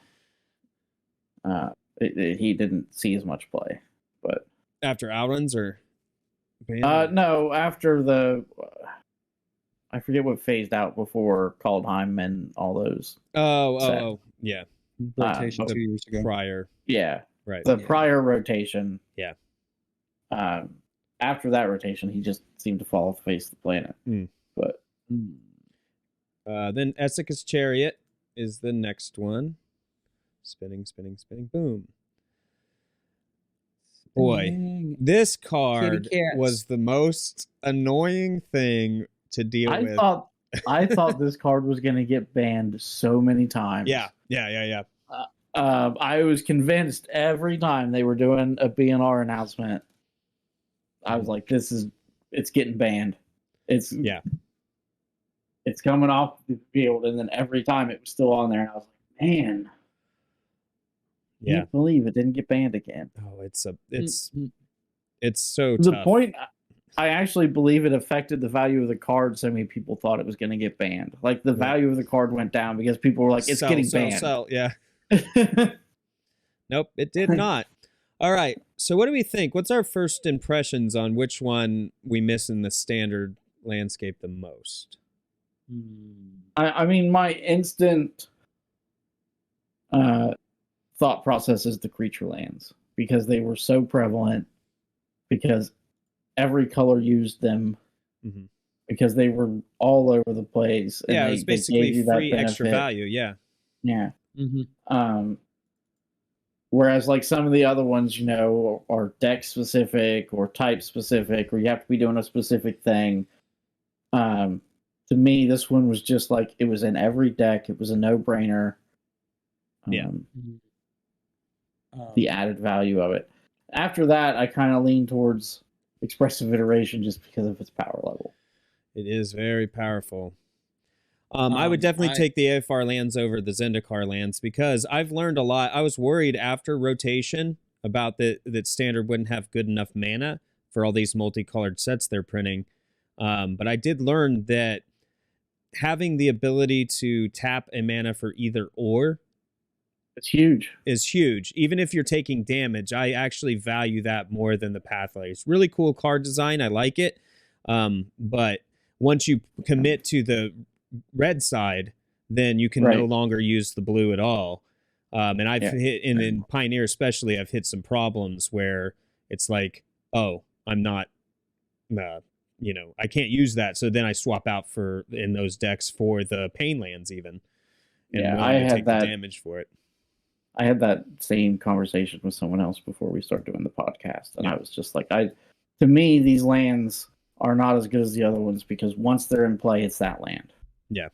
he didn't see as much play. But after Outruns or? No, after the... I forget what phased out before Kaldheim and all those. Oh, yeah. Rotation 2 years ago. Prior. Yeah. Right. The prior rotation. Yeah. After that rotation, he just seemed to fall off the face of the planet. But then Esseka's Chariot is the next one. Spinning, boom. Boy, this card was the most annoying thing to deal with. I thought this card was going to get banned so many times. Yeah. I was convinced every time they were doing a BNR announcement. I was like, it's getting banned. It's coming off the field, and then every time it was still on there, and I was like, man, I can't believe it didn't get banned again. Oh, it's so the tough. Point. I actually believe it affected the value of the card. So many people thought it was going to get banned. Like the value of the card went down because people were like, "It's getting banned." Yeah. Nope, it did not. All right. So, what do we think? What's our first impressions on which one we miss in the Standard landscape the most? I mean, my instant thought process is the creature lands because they were so prevalent. Because every color used them because they were all over the place. And it was basically free extra value. Yeah. Yeah. Whereas like some of the other ones, are deck specific or type specific, or you have to be doing a specific thing. To me, this one was just like, it was in every deck. It was a no-brainer. The added value of it. After that, I kind of lean towards Expressive Iteration just because of its power level. It is very powerful. I would definitely take the AFR lands over the Zendikar lands because I've learned a lot. I was worried after rotation about that Standard wouldn't have good enough mana for all these multicolored sets they're printing. But I did learn that having the ability to tap a mana for either or is huge. Even if you're taking damage, I actually value that more than the Pathway. It's really cool card design. I like it. But once you commit to the red side, then you can no longer use the blue at all. And I've hit, in Pioneer especially, I've hit some problems where it's like, oh, I'm not, I can't use that. So then I swap out in those decks for the pain lands even. and Yeah, willing to take the damage for it. I had that same conversation with someone else before we started doing the podcast, and I was just like, to me, these lands are not as good as the other ones because once they're in play, it's that land. Yeah.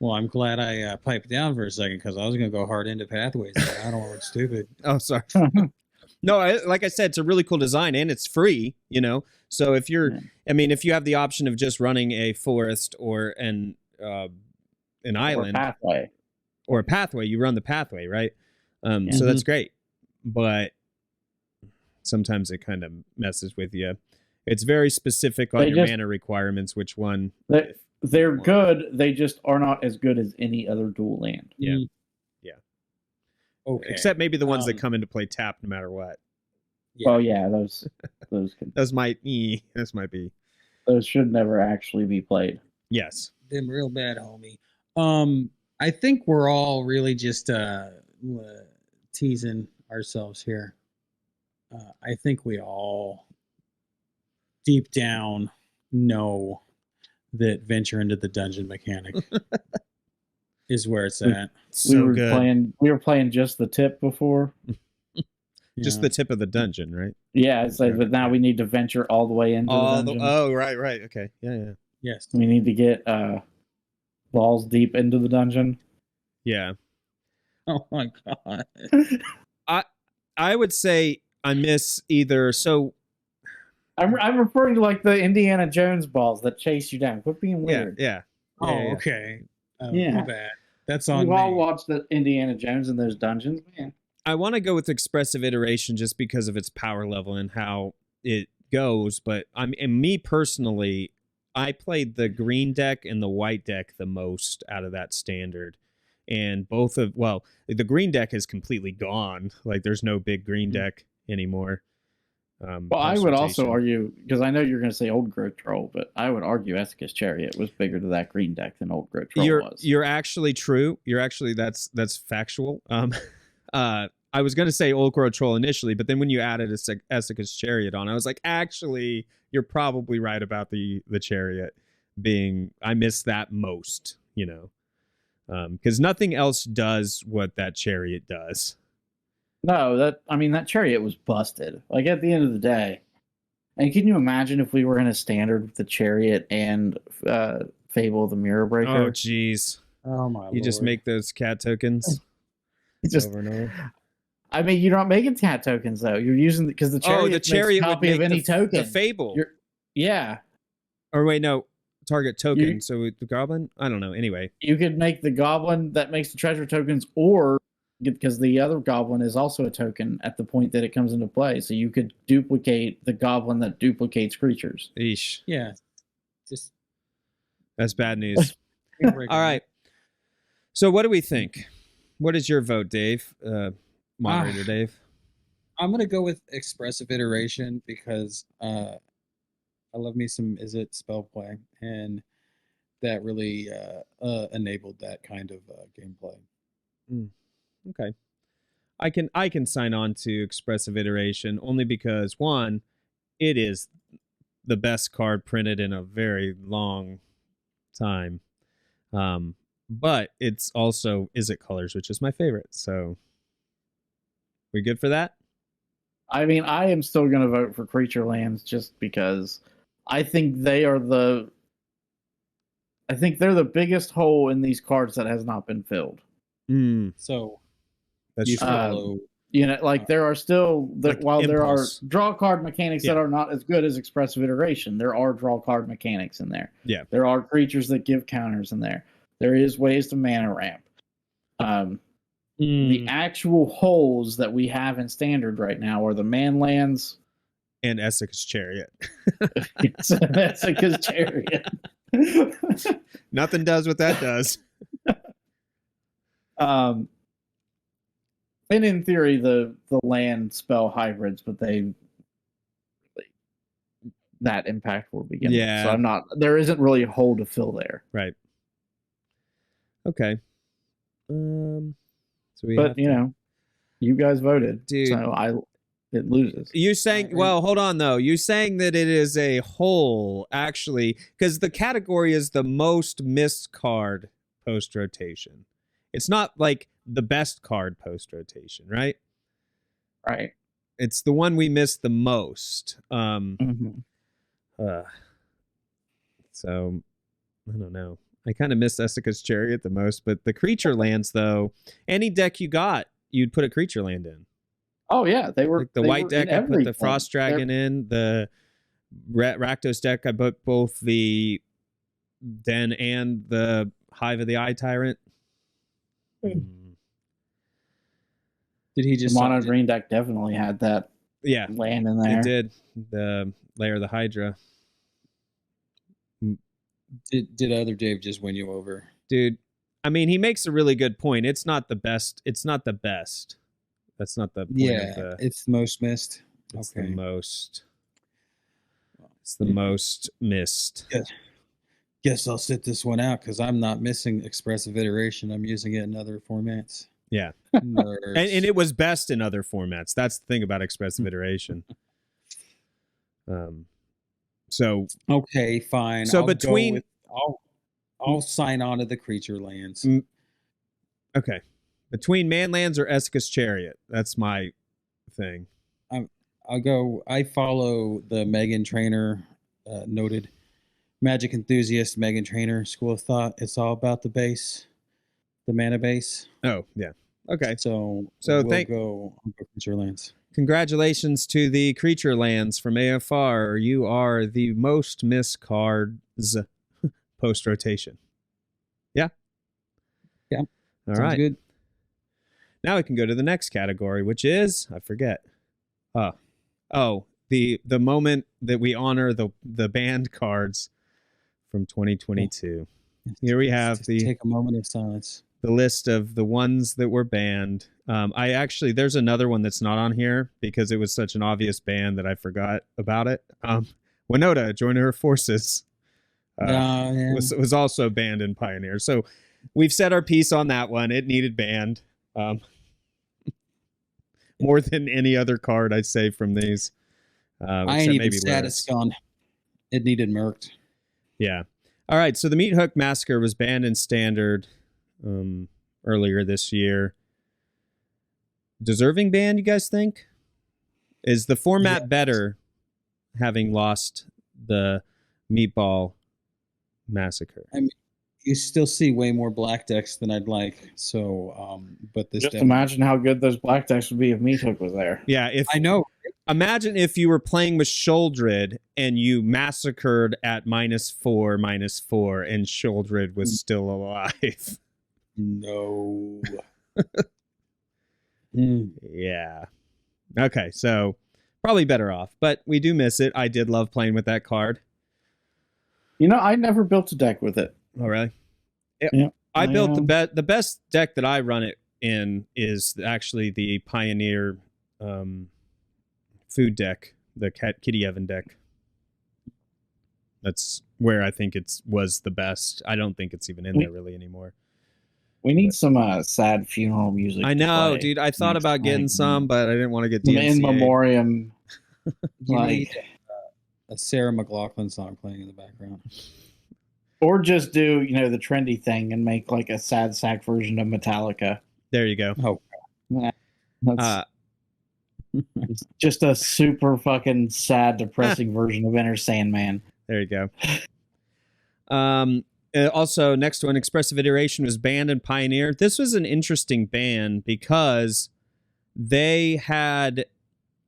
Well, I'm glad I piped down for a second because I was going to go hard into pathways. But I don't want to look stupid. Oh, sorry. No, like I said, it's a really cool design and it's free, you know. So if you're, I mean, if you have the option of just running a forest or an island or a pathway, you run the pathway, right? So that's great. But sometimes it kind of messes with you. It's very specific on your mana requirements, which one. They're good. They just are not as good as any other dual land. Yeah. Yeah. Okay. Except maybe the ones that come into play tapped no matter what. Yeah. Oh yeah, those might be. Those should never actually be played. Yes. Them real bad, homie. I think we're all really just teasing ourselves here. I think we all deep down know that venture into the dungeon mechanic is where it's at. So good. We were playing just the tip before. Just the tip of the dungeon, right? Yeah, it's like, but now we need to venture all the way into the dungeon. Right. Okay. Yeah. Yes. We need to get balls deep into the dungeon. Yeah. Oh my god. I would say I miss either. So I'm referring to like the Indiana Jones balls that chase you down. Quit being weird. Yeah. Okay. My bad. That's on me. You all watched the Indiana Jones in those dungeons, man. I want to go with expressive iteration just because of its power level and how it goes. But me personally, I played the green deck and the white deck the most out of that standard. And the green deck is completely gone. Like there's no big green deck anymore. Well, I would also argue, because I know you're going to say Old Growth Troll, but I would argue Ethicus Chariot was bigger to that green deck than Old Growth Troll was. You're actually true. That's factual. I was going to say Old Growth Troll initially, but then when you added Ethicus Chariot on, I was like, actually, you're probably right about the Chariot being. I miss that most, you know, because nothing else does what that Chariot does. No, that Chariot was busted. Like at the end of the day, and can you imagine if we were in a standard with the Chariot and Fable of the Mirror Breaker? Oh, jeez. Oh my! You just make those cat tokens. Just over and over. I mean, you're not making cat tokens though. You're using because the Chariot makes a copy of any token. The Fable. Yeah. Or wait, no. Target token. So the Goblin. I don't know. Anyway, you could make the Goblin that makes the treasure tokens, or because the other Goblin is also a token at the point that it comes into play. So you could duplicate the Goblin that duplicates creatures. Eesh. Yeah. That's bad news. All right. So what do we think? What is your vote, Dave? Moderator Dave? I'm going to go with expressive iteration because I love me some Izzet spell play, and that really enabled that kind of gameplay. Okay. I can sign on to expressive iteration only because one, it is the best card printed in a very long time. But it's also Izzet colors, which is my favorite. So we good for that? I mean, I am still going to vote for Creature Lands just because I think they're the biggest hole in these cards that has not been filled. So that's true. Like there are still while impulse. There are draw card mechanics that are not as good as expressive iteration, there are draw card mechanics in there. Yeah. There are creatures that give counters in there. There is ways to mana ramp. The actual holes that we have in standard right now are the man lands and Ethicus Chariot. Ethicus Chariot. Nothing does what that does. And in theory, the land spell hybrids, but they that impact will begin. Yeah. So there isn't really a hole to fill there. Right. Okay. So you guys voted, dude. So it loses. You saying, well, hold on though. You saying that it is a whole, actually, because the category is the most missed card post rotation. It's not like the best card post rotation, right? Right. It's the one we missed the most. Mhm. So I don't know. I kind of missed Essica's Chariot the most, but the creature lands though, any deck you got, you'd put a creature land in. Oh yeah, they were Like the they white were deck, in I put the everything. Frost Dragon in. The Rakdos deck, I put both the Den and the Hive of the Eye Tyrant. Hmm. Did he The just mono green deck definitely had that Yeah, land in there. it did. The Lair of the Hydra. Did other Dave just win you over? Dude, I mean, he makes a really good point. It's not the best. It's not the best. That's not the point of the... It's the most missed. It's Okay. the most... It's the most missed. Guess I'll sit this one out because I'm not missing expressive iteration. I'm using it in other formats. Yeah. Nerds. And it was best in other formats. That's the thing about expressive iteration. So okay, fine. So I'll between- go with, I'll sign on to the creature lands. okay, between Manlands or Essica's Chariot, that's my thing. I'll go. I follow the Megan Trainor, noted magic enthusiast Megan Trainor school of thought. It's all about the base, the mana base. Oh yeah, okay. So So we'll thank- go on creature lands. Congratulations to the creature lands from AFR. You are the most missed cards post rotation. Yeah. Yeah. All Sounds right. good. Now we can go to the next category, which is I forget. The moment that we honor the banned cards from 2022. Here we have Just take a moment of silence. the list of the ones that were banned. There's another one that's not on here because it was such an obvious ban that I forgot about it. Winota, join her forces. Was also banned in Pioneer. So we've said our piece on that one. It needed banned. More than any other card, I'd say, from these. I ain't even sad it's gone. It needed murked. Yeah. All right. So the Meat Hook Massacre was banned in Standard earlier this year. Deserving ban, you guys think? Is the format better having lost the Meatball Massacre? I mean, you still see way more black decks than I'd like. So, but this Just deck, imagine how good those black decks would be if Meat Hook was there. Yeah. I know. Imagine if you were playing with Sholdred and you massacred at -4 and Sholdred was still alive. No. Yeah. Okay, so probably better off, but we do miss it. I did love playing with that card. You know, I never built a deck with it. Oh, really? Yeah. I built the best deck that I run it in is actually the Pioneer food deck, the Kitty Evan deck. That's where I think was the best. I don't think it's even in there really anymore. We need some sad funeral music. I know, dude. I thought about getting some, but I didn't want to get DMCA. In memoriam. You need a Sarah McLachlan song playing in the background. Or just do, the trendy thing and make like a sad sack version of Metallica. There you go. Oh, Yeah. That's just a super fucking sad, depressing version of Enter Sandman. There you go. Also, next one, Expressive Iteration was banned in Pioneer. This was an interesting ban because they had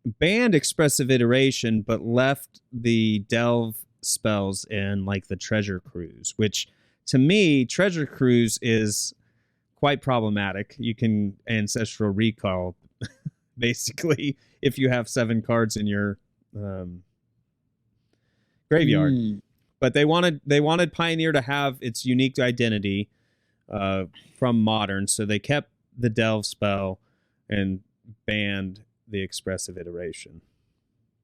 banned Expressive Iteration, but left the Delve spells in, like the Treasure Cruise, which to me, Treasure Cruise is quite problematic. You can Ancestral Recall, basically, if you have 7 cards in your graveyard. But they wanted Pioneer to have its unique identity from Modern, so they kept the Delve spell and banned the Expressive Iteration.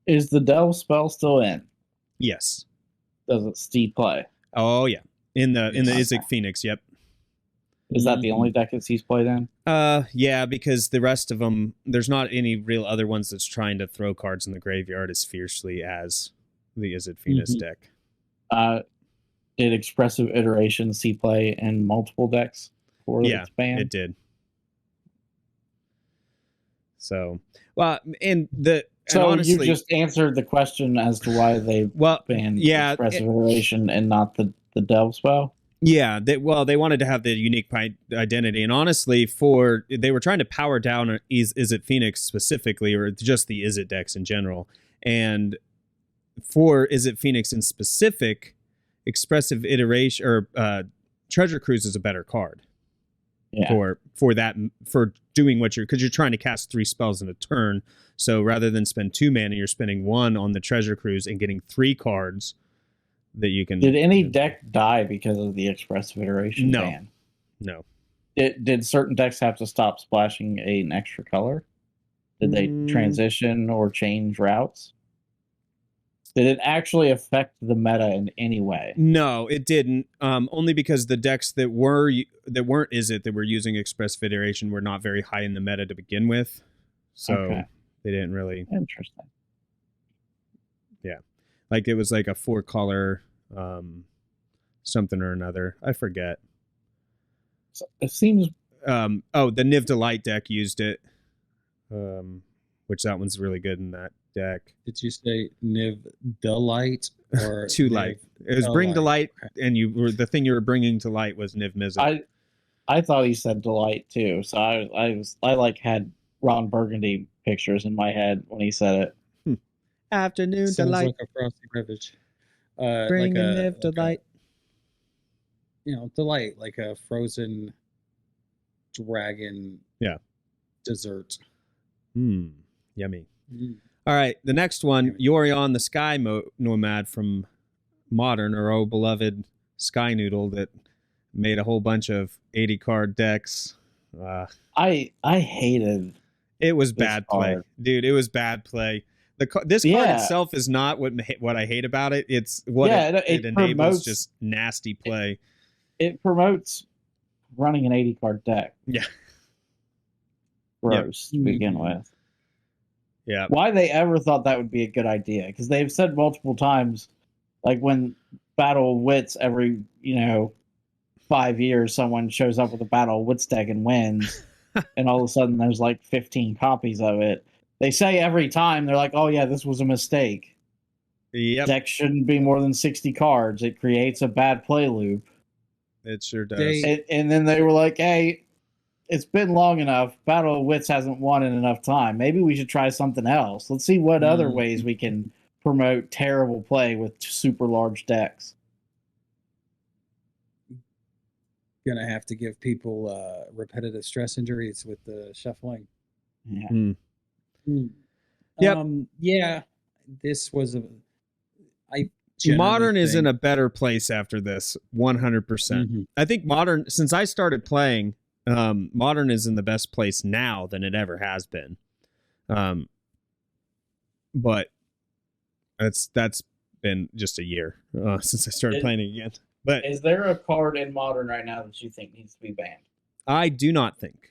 Is the Delve spell still in? Yes. Does it Steve play? Oh yeah. In the Izzet Phoenix, yep. Is that the only deck that he's played in? Yeah, because the rest of them, there's not any real other ones that's trying to throw cards in the graveyard as fiercely as the Izzet Venus deck. Did Expressive Iteration see play in multiple decks before its ban? It did. So, well, and honestly, you just answered the question as to why they banned Expressive Iteration and not the Delve spell. Yeah, they wanted to have the unique identity, and honestly, they were trying to power down Izzet Phoenix specifically, or just the Izzet decks in general. And for Izzet Phoenix in specific, Expressive Iteration or Treasure Cruise is a better card. Yeah. For doing because you're trying to cast 3 spells in a turn. So rather than spend 2 mana, you're spending 1 on the Treasure Cruise and getting 3 cards that you can. Did any deck die because of the Expressive Iteration ban? No. Did certain decks have to stop splashing an extra color? Did they transition or change routes? Did it actually affect the meta in any way? No, it didn't. Only because the decks that weren't Izzet that were using Expressive Iteration were not very high in the meta to begin with, so they didn't really. Interesting. Yeah, like it was like a 4-color, something or another. I forget. So it seems. The Niv Delight deck used it, which that one's really good in that deck. Did you say Niv Delight or to light? It was Bring Delight, and the thing you were bringing to light was Niv Mizzet. I thought he said Delight too, so I had Ron Burgundy pictures in my head when he said it. Afternoon Sounds Delight, like a frosty beverage. Bring like a Niv Delight. Delight, like a frozen dragon. Yeah. Dessert. Yummy. All right, the next one, Yorion the Sky Nomad from Modern, our old beloved Sky Noodle that made a whole bunch of 80-card decks. I hated. It was bad play, dude. It was bad play. This card itself is not what I hate about it. It's what it enables just nasty play. It promotes running an 80-card deck. Yeah. Gross to begin with. Yeah. Why they ever thought that would be a good idea? Because they've said multiple times, like when Battle of Wits every 5 years, someone shows up with a Battle of Wits deck and wins, and all of a sudden there's like 15 copies of it. They say every time, they're like, "Oh yeah, this was a mistake. Yep. Deck shouldn't be more than 60 cards. It creates a bad play loop." It sure does. And then they were like, "Hey, it's been long enough. Battle of Wits hasn't won in enough time. Maybe we should try something else. Let's see what other ways we can promote terrible play with super large decks." Gonna have to give people repetitive stress injuries with the shuffling. Yeah. Yep. Yeah. This was Modern is in a better place after this, 100%. I think Modern, since I started playing, Modern is in the best place now than it ever has been. But that's been just a year since I started playing again. But is there a card in Modern right now that you think needs to be banned? I do not think.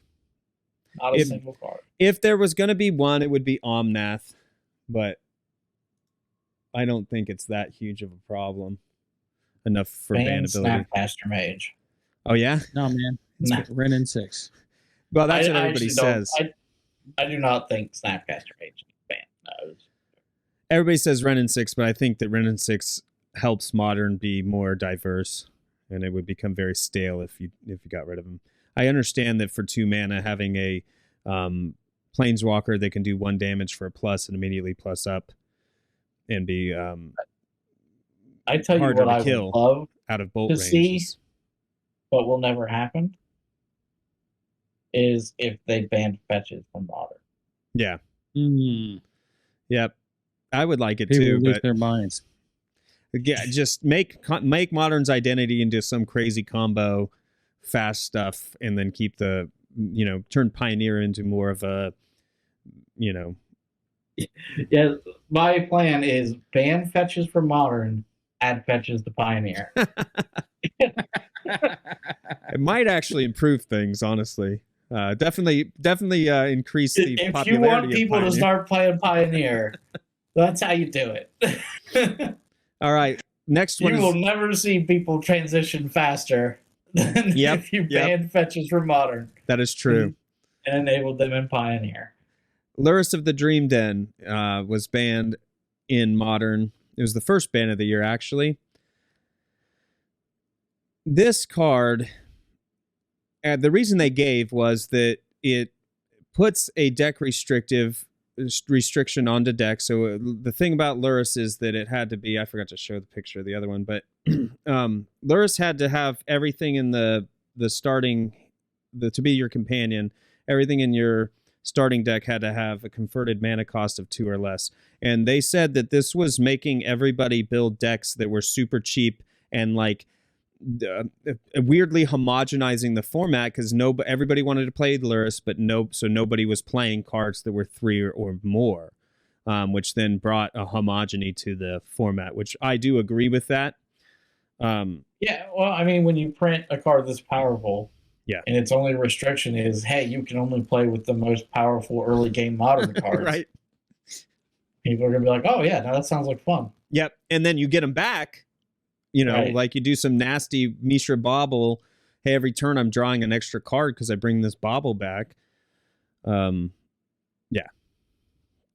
Not a single card. If there was going to be one, it would be Omnath, but I don't think it's that huge of a problem enough for bannability. Snapcaster Mage. Oh yeah? No man. It's Ren and 6. Well, that's what everybody says. I do not think Snapcaster Mage is banned. No. Everybody says Ren and 6, but I think that Ren and 6 helps Modern be more diverse, and it would become very stale if you got rid of them. I understand that for 2 mana, having a Planeswalker that can do 1 damage for a plus and immediately plus up and be I tell you what I would love out of bolt to see, ranges. but will never happen, is if they banned fetches from Modern. Yeah. Yep. I would like it People too, lose but their minds. Yeah, just make Modern's identity into some crazy combo fast stuff, and then keep the turn Pioneer into more of a Yeah, my plan is ban fetches from Modern, add fetches to Pioneer. It might actually improve things, honestly. Definitely increase the If popularity you want of people to Pioneer. start playing Pioneer, that's how you do it. All right, next one You will is never see people transition faster than if you banned fetches from Modern that is true. and enabled them in Pioneer. Luris of the Dream Den was banned in Modern. It was the first ban of the year, actually. This card, the reason they gave was that it puts a deck restriction onto deck. So the thing about Luris is that it had to be, I forgot to show the picture of the other one, but Luris had to have everything in the starting, to be your companion, everything in your starting deck had to have a converted mana cost of 2 or less. And they said that this was making everybody build decks that were super cheap and like weirdly homogenizing the format because everybody wanted to play Luris, but so nobody was playing cards that were 3 or more, which then brought a homogeny to the format, which I do agree with that. Yeah, well, I mean, when you print a card this powerful, and its only restriction is, hey, you can only play with the most powerful early game Modern cards. Right. People are gonna be like, oh yeah, now that sounds like fun. Yep, and then you get them back. Like you do some nasty Mishra Bobble. Hey, every turn I'm drawing an extra card because I bring this Bobble back. Yeah.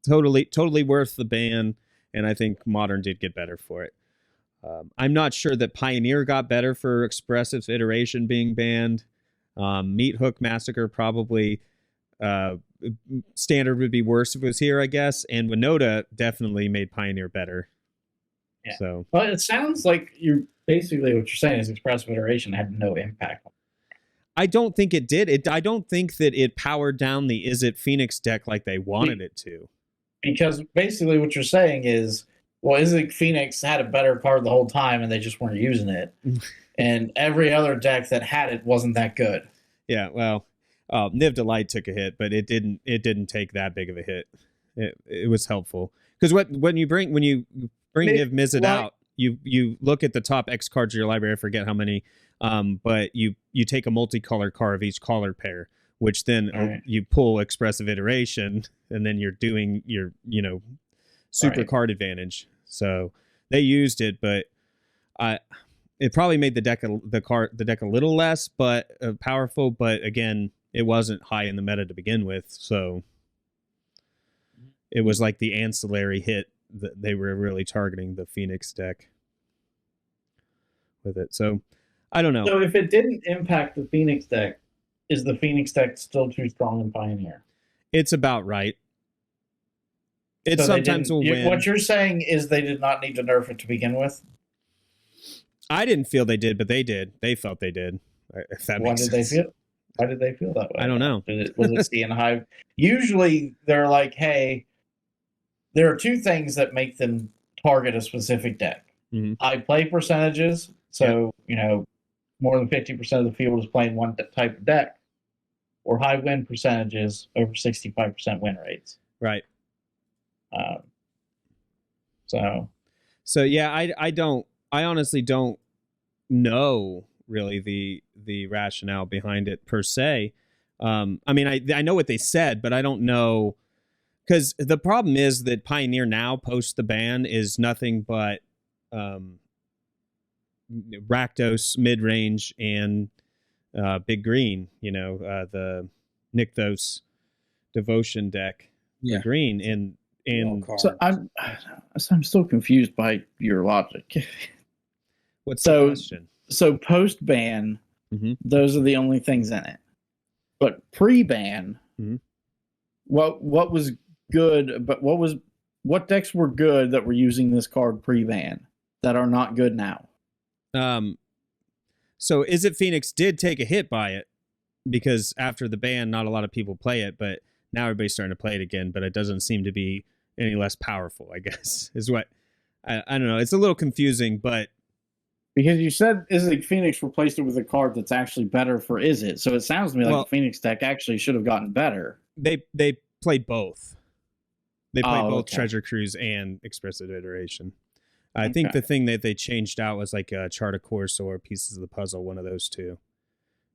Totally worth the ban, and I think Modern did get better for it. I'm not sure that Pioneer got better for Expressive Iteration being banned. Meat Hook Massacre probably Standard would be worse if it was here, I guess. And Winota definitely made Pioneer better. Yeah. So, well, it sounds like you're basically what you're saying is Expressive Iteration had no impact. I don't think it did. I don't think that it powered down the Is It Phoenix deck like they wanted it to. Because basically what you're saying is, well, Is It Phoenix had a better card the whole time and they just weren't using it. And every other deck that had it wasn't that good. Yeah, well, Niv Delight took a hit, but it didn't take that big of a hit. It was helpful. Because when you bring Niv Mizzet out, you look at the top X cards of your library. I forget how many, but you take a multicolor card of each color pair, which then you pull Expressive Iteration, and then you're doing your super card advantage. So they used it, but it probably made the deck a little less, but powerful. But again, it wasn't high in the meta to begin with, so it was like the ancillary hit that they were really targeting the Phoenix deck with it. So I don't know. So if it didn't impact the Phoenix deck, is the Phoenix deck still too strong in Pioneer? It's about right. It sometimes will win. What you're saying is they did not need to nerf it to begin with? I didn't feel they did, but they did. They felt they did. If that makes sense. Why did they feel that way? I don't know. Was it seeing high? Usually they're like, hey, there are two things that make them target a specific deck. Mm-hmm. High play percentages. So, more than 50% of the field is playing one type of deck. Or high win percentages, over 65% win rates. Right. So yeah, I honestly don't know really the rationale behind it per se. I mean, I know what they said, but I don't know, because the problem is that Pioneer now post the ban is nothing but Rakdos mid-range and Big Green, the Nykthos Devotion deck, green and so I'm still confused by your logic. What's the question? So post ban, those are the only things in it. But pre ban, what was good? But what decks were good that were using this card pre ban that are not good now? So Is It Phoenix did take a hit by it because after the ban, not a lot of people play it, but now everybody's starting to play it again. But it doesn't seem to be any less powerful, I guess, is what I don't know. It's a little confusing, but because you said Is It Phoenix replaced it with a card that's actually better for Is It, so it sounds to me like the Phoenix deck actually should have gotten better. They played both. They played both Treasure Cruise and Expressive Iteration. I think the thing that they changed out was like a Chart of Course or Pieces of the Puzzle, one of those two.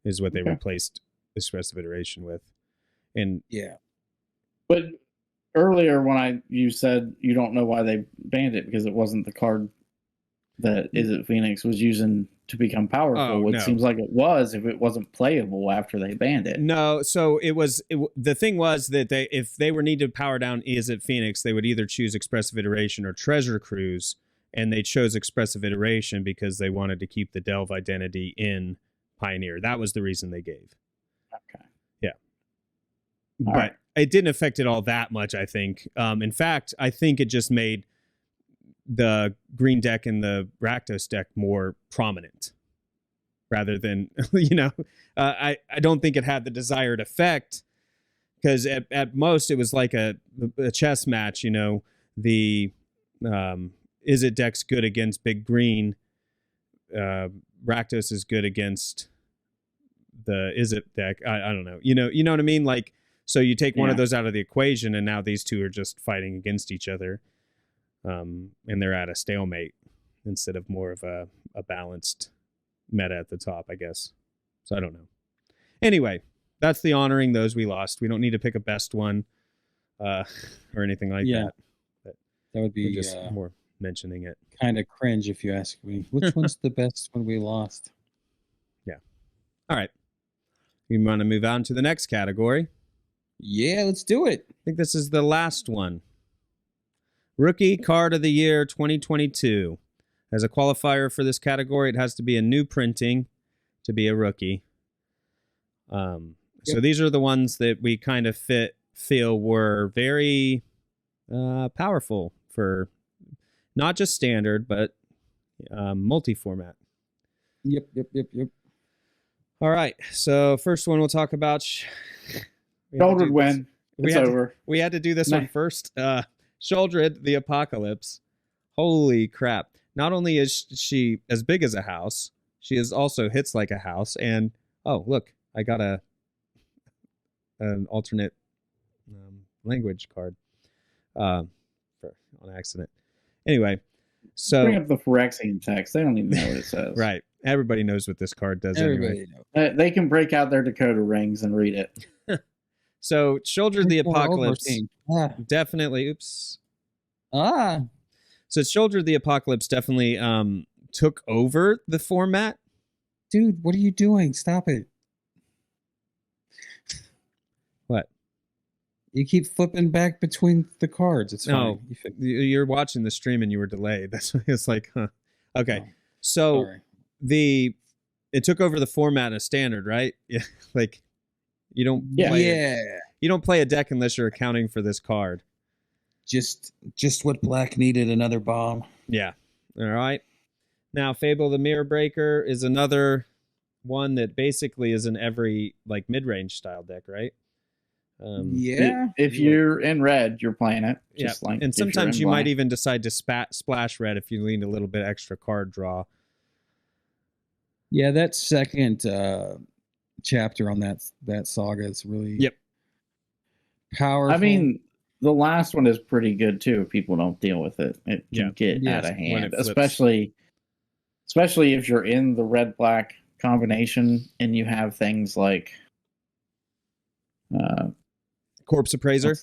is what they Okay. replaced expressive iteration with. And Yeah. But earlier when you said you don't know why they banned it because it wasn't the card that Is It Phoenix was using to become powerful. Oh, It no. seems like it was if it wasn't playable after they banned it. no, so the thing was that if they were needed to power down Is It Phoenix, they would either choose expressive iteration or treasure cruise, and they chose expressive iteration because they wanted to keep the delve identity in Pioneer. That was the reason they gave. Okay. Yeah. All But right. it didn't affect it all that much, I think. In fact, I think it just made the green deck and the Rakdos deck more prominent rather than, I don't think it had the desired effect because at most it was like a chess match, the Is It deck's good against big green. Rakdos is good against the Is It deck. I don't know. You know what I mean? Like, so you take one of those out of the equation and now these two are just fighting against each other. And they're at a stalemate instead of more of a balanced meta at the top, I guess. So I don't know. Anyway, that's the honoring those we lost. We don't need to pick a best one or anything like that. That would We're be just more mentioning it. kind of cringe if you ask me. Which one's the best one we lost? Yeah. All right. You want to move on to the next category? Yeah, let's do it. I think this is the last one. Rookie Card of the Year 2022. As a qualifier for this category, it has to be a new printing to be a rookie. So these are the ones that we kind of feel were very powerful for not just standard, but multi-format. Yep. All right. So first one we'll talk about. Shouldered win. It's over. We had to do this one first. Shouldered the Apocalypse. Holy crap. Not only is she as big as a house, she is also hits like a house. And, oh, look, I got an alternate language card on accident. Anyway, so... Bring up the Phyrexian text. They don't even know what it says. Right. Everybody knows what this card does anyway. They can break out their Dakota rings and read it. So, Shoulder the Apocalypse. Definitely. Oops. So, Shoulder the Apocalypse definitely took over the format. Dude, what are you doing? Stop it. What? You keep flipping back between the cards. It's no, fine. You're watching the stream and you were delayed. That's why it's like, huh. Okay. Oh, so, sorry. It took over the format of standard, right? Yeah. Like, you don't you don't play a deck unless you're accounting for this card. Just what black needed, another bomb. Yeah. All right. Now, Fable the Mirror Breaker is another one that basically is in every like mid-range style deck, right? If you're in red, you're playing it. Just like, and sometimes you might even decide to splash red if you lean a little bit extra card draw. Yeah, that second chapter on that saga is really powerful. I mean, the last one is pretty good too. If people don't deal with it, it can get out of hand, especially if you're in the red-black combination and you have things like Corpse Appraiser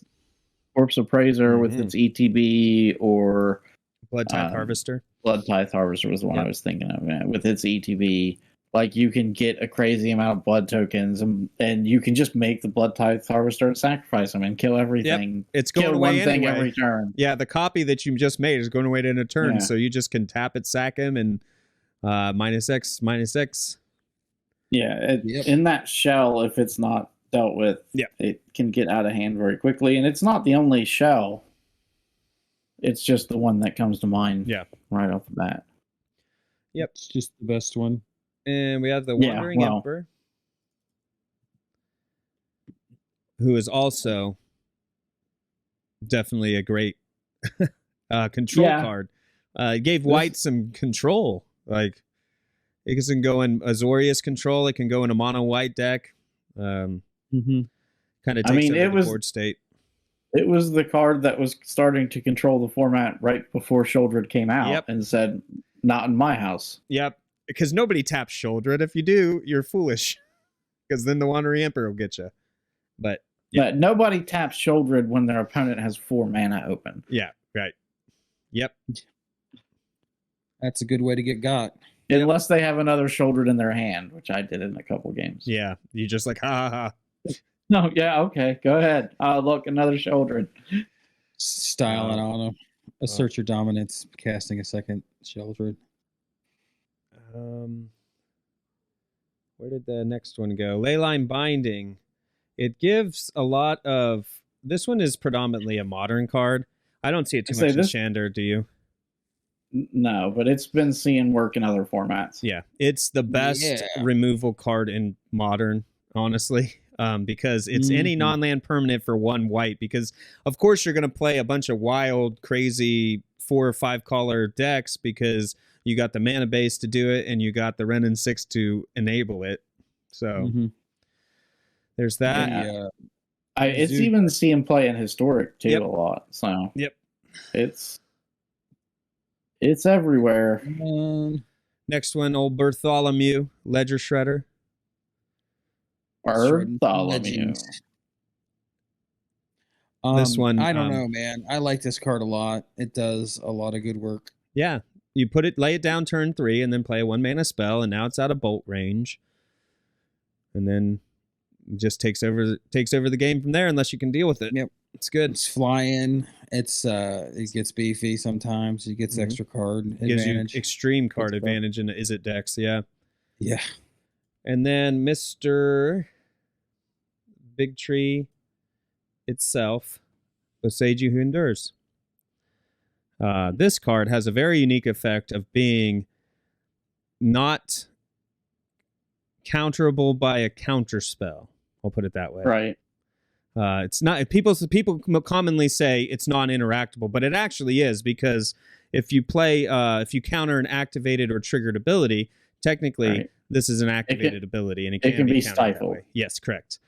with its ETB, or Blood Tithe Harvester. Blood Tithe Harvester was the one I was thinking of. With its ETB, like you can get a crazy amount of blood tokens, and you can just make the Blood Tithe Harvester and sacrifice them and kill everything. Yep. It's going away one thing anyway. every turn. Yeah, the copy that you just made is going away in a turn, so you just can tap it, sack him, and -X. Yeah, in that shell, if it's not dealt with, it can get out of hand very quickly, and it's not the only shell. It's just the one that comes to mind right off the bat. Yep. It's just the best one. And we have the Wandering Emperor, who is also definitely a great control card. Gave white some control. Like, it can go in Azorius control. It can go in a mono white deck. Kind of takes over the board state. It was the card that was starting to control the format right before Shouldered came out and said, "Not in my house." Yep, because nobody taps Shouldered. If you do, you're foolish. because then the Wandering Emperor will get you. But yeah. But nobody taps Shouldered when their opponent has 4 mana open. Yeah, right. Yep. That's a good way to get got. Unless they have another Shouldered in their hand, which I did in a couple games. Yeah, you just like, ha ha ha. No, yeah, okay, go ahead. Look, another Shouldered. Styling on them. Assert your dominance, casting a second Sheldred. Where did the next one go? Leyline Binding. It gives a lot of... This one is predominantly a modern card. I don't see it too much in Shander, do you? No, but it's been seeing work in other formats. Yeah, it's the best removal card in modern, honestly, because it's any non-land permanent for 1 white. Because, of course, you're going to play a bunch of wild, crazy 4 or 5 color decks because you got the mana base to do it and you got the Ren and 6 to enable it. So there's that. Yeah. It's even seeing play in Historic too a lot. So it's everywhere. Next one, old Bartholomew, Ledger Shredder. Bartholomew. This one, I don't know, man. I like this card a lot. It does a lot of good work. Yeah, you lay it down turn 3, and then play a 1 mana spell, and now it's out of bolt range, and then just takes over the game from there, unless you can deal with it. Yep, it's good. It's flying. It gets beefy sometimes. It gets extra card gives advantage. You extreme card advantage in the Is It decks. Yeah. And then Mr. Big Tree itself, Boseiju Who Endures. This card has a very unique effect of being not counterable by a counter spell. I'll put it that way. Right. It's not. People commonly say it's non-interactable, but it actually is, because if you counter an activated or triggered ability, technically this is an activated ability, and it can be stifled. Yes, correct.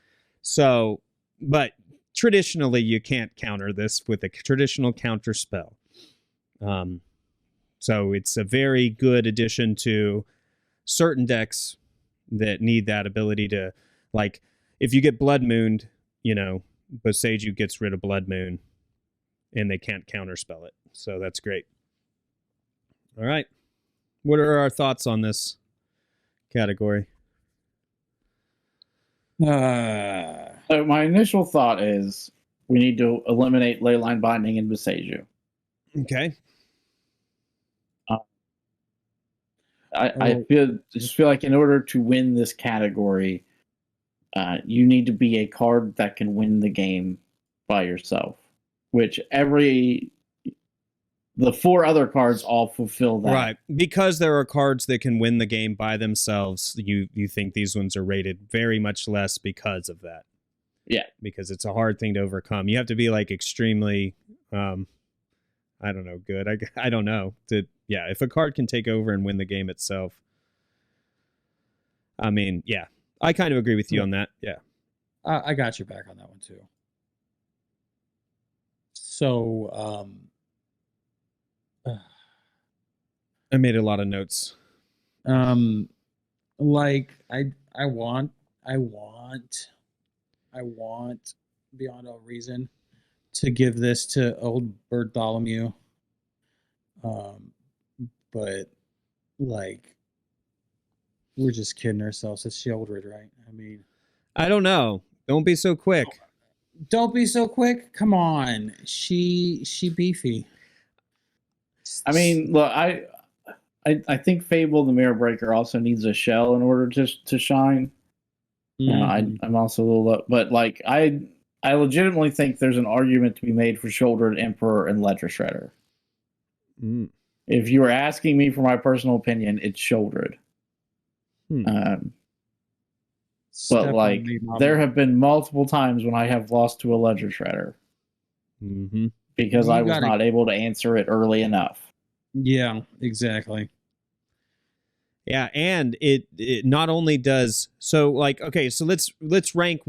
So, but traditionally you can't counter this with a traditional counter spell. So it's a very good addition to certain decks that need that ability to, like, if you get Blood Mooned, Boseiju gets rid of Blood Moon, and they can't counterspell it. So that's great. All right. What are our thoughts on this category? So my initial thought is we need to eliminate Leyline Binding and Boseiju. Okay. I just feel like in order to win this category, you need to be a card that can win the game by yourself, which the 4 other cards all fulfill that. Right. Because there are cards that can win the game by themselves, you think these ones are rated very much less because of that. Yeah. Because it's a hard thing to overcome. You have to be like extremely, I don't know, good. I don't know. If a card can take over and win the game itself. I mean, yeah. I kind of agree with you on that. Yeah. I got your back on that one too. So, I made a lot of notes. Like I want beyond all reason to give this to old Bartholomew. But like, we're just kidding ourselves. It's Sheldred, right? I mean, I don't know. Don't be so quick. Don't be so quick. Come on. She beefy. I mean, look, I think Fable the Mirror Breaker also needs a shell in order to shine. I'm also a little, but like I legitimately think there's an argument to be made for Shouldered Emperor and Ledger Shredder. If you were asking me for my personal opinion, it's Shouldered. But like, there have been multiple times when I have lost to a Ledger Shredder because I was not able to answer it early enough. Yeah, exactly. Yeah, and it not only does so, like, okay, so let's rate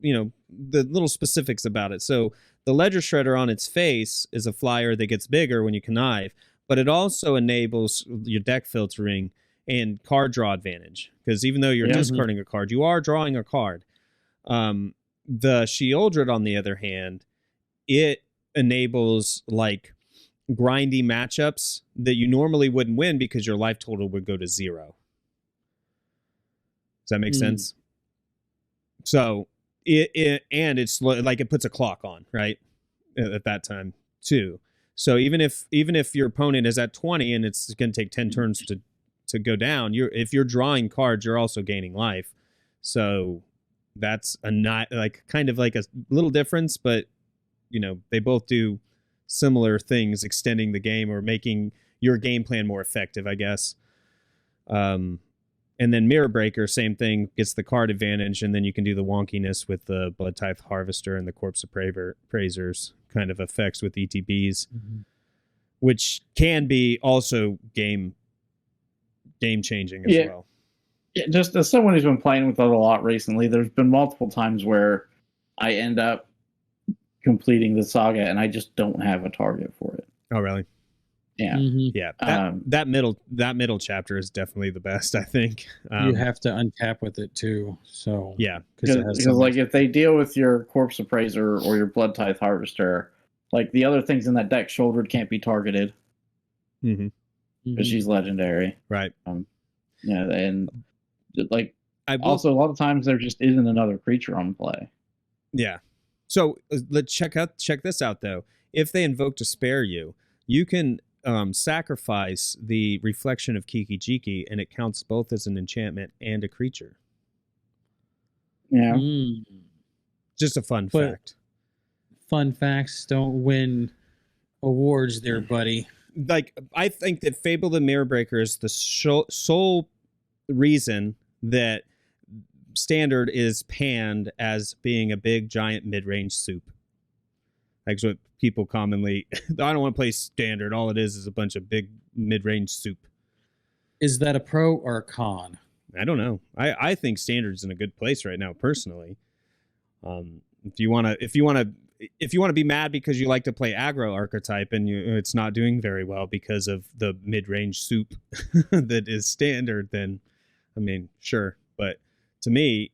the little specifics about it. So the Ledger Shredder on its face is a flyer that gets bigger when you connive, but it also enables your deck filtering and card draw advantage. Because even though you're discarding a card, you are drawing a card. The Sheoldred, on the other hand, it enables like grindy matchups that you normally wouldn't win because your life total would go to 0. Does that make sense? So it's like it puts a clock on, right? At that time too. So even if your opponent is at 20 and it's going to take 10 turns to go down, if you're drawing cards, you're also gaining life. So that's kind of like a little difference, but they both do similar things, extending the game or making your game plan more effective, I guess. And then Mirror Breaker, same thing, gets the card advantage, and then you can do the wonkiness with the Blood Tithe Harvester and the Corpse Appraisers kind of effects with ETBs, which can be also game changing as well. Yeah, just as someone who's been playing with it a lot recently, there's been multiple times where I end up completing the saga and I just don't have a target for it. Oh, really? Yeah. Yeah. That middle chapter is definitely the best, I think. You have to untap with it too. So yeah, because like if they deal with your Corpse Appraiser or your Blood Tithe Harvester, like the other things in that deck, Shouldered can't be targeted because she's legendary, right? Yeah, and like also a lot of times there just isn't another creature on play. Yeah. So let's check this out though. If they invoke to spare you, you can sacrifice the Reflection of Kiki Jiki, and it counts both as an enchantment and a creature. Yeah. Just a fun fact. Fun facts don't win awards there, buddy. Like, I think that Fable the Mirror Breaker is the sole reason that Standard is panned as being a big, giant, mid-range soup. Like what people commonly... I don't want to play Standard. All it is a bunch of big, mid-range soup. Is that a pro or a con? I don't know. I think Standard's in a good place right now, personally. If you want to be mad because you like to play aggro archetype and it's not doing very well because of the mid-range soup that is Standard, then I mean, sure. But to me,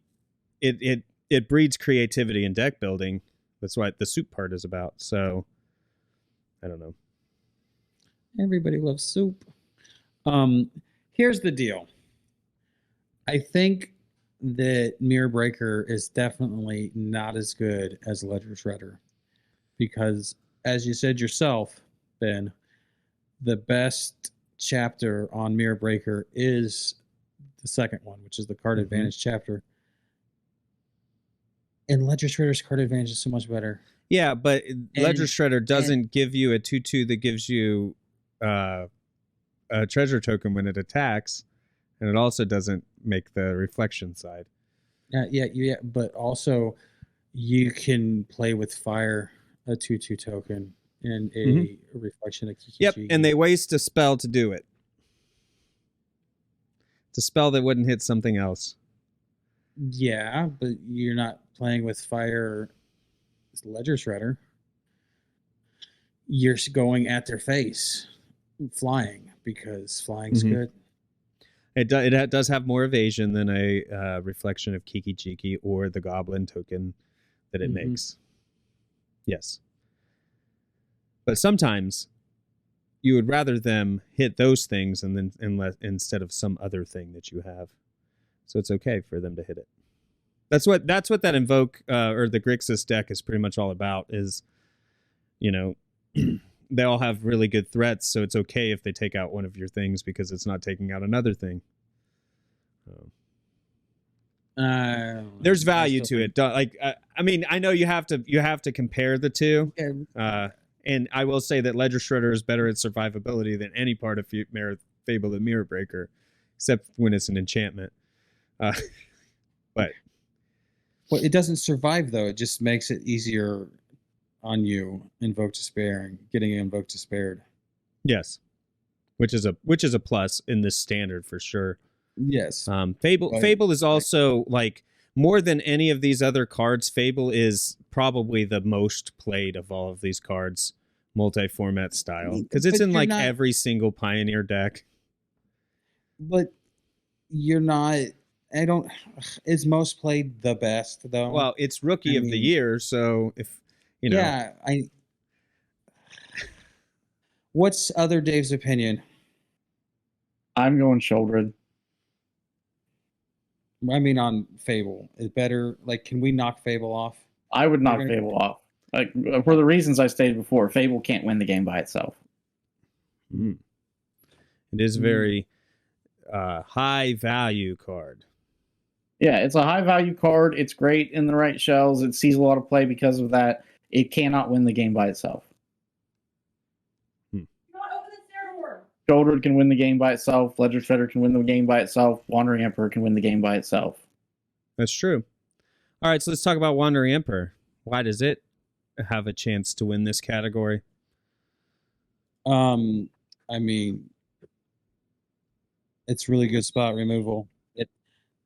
it breeds creativity in deck building. That's what the soup part is about. So I don't know. Everybody loves soup. Here's the deal. I think that Mirror Breaker is definitely not as good as Ledger Shredder because, as you said yourself, Ben, the best chapter on Mirror Breaker is the second one, which is the card advantage chapter. And Ledger Shredder's card advantage is so much better. Yeah, but Ledger Shredder doesn't give you a 2/2 that gives you a treasure token when it attacks, and it also doesn't make the reflection side. Yeah, but also you can play with fire, a 2/2 token, and a reflection of Kiki. Yep, and they waste a spell to do it. It's a spell that wouldn't hit something else. Yeah, but you're not playing with fire Ledger Shredder. You're going at their face, flying, because flying's good. It does have more evasion than a reflection of Kiki Jiki or the Goblin token that it makes. Yes. But sometimes you would rather them hit those things instead of some other thing that you have. So it's okay for them to hit it. That's what that Invoke or the Grixis deck is pretty much all about is, they all have really good threats, so it's okay if they take out one of your things because it's not taking out another thing. There's value to it. I mean, I know you have to compare the two. And I will say that Ledger Shredder is better at survivability than any part of Fable the Mirror Breaker, except when it's an enchantment. But well, it doesn't survive though. It just makes it easier on you. Invoke Despair and getting Invoke Despaired. Yes, which is a plus in this Standard for sure. Yes. Fable is also like more than any of these other cards. Fable is probably the most played of all of these cards, multi-format style, because it's in like every single Pioneer deck. But you're not. I don't. Is most played the best though? Well, it's rookie of the year, so if you know. Yeah, What's other Dave's opinion? I'm going shouldered. I mean, on Fable is better. Like, can we knock Fable off? I would knock Fable off. Like, for the reasons I stated before, Fable can't win the game by itself. It is a very high value card. Yeah, it's a high value card. It's great in the right shells. It sees a lot of play because of that. It cannot win the game by itself. Shouldered can win the game by itself. Ledger Shredder can win the game by itself. Wandering Emperor can win the game by itself. That's true. All right, so let's talk about Wandering Emperor. Why does it have a chance to win this category? I mean, it's really good spot removal.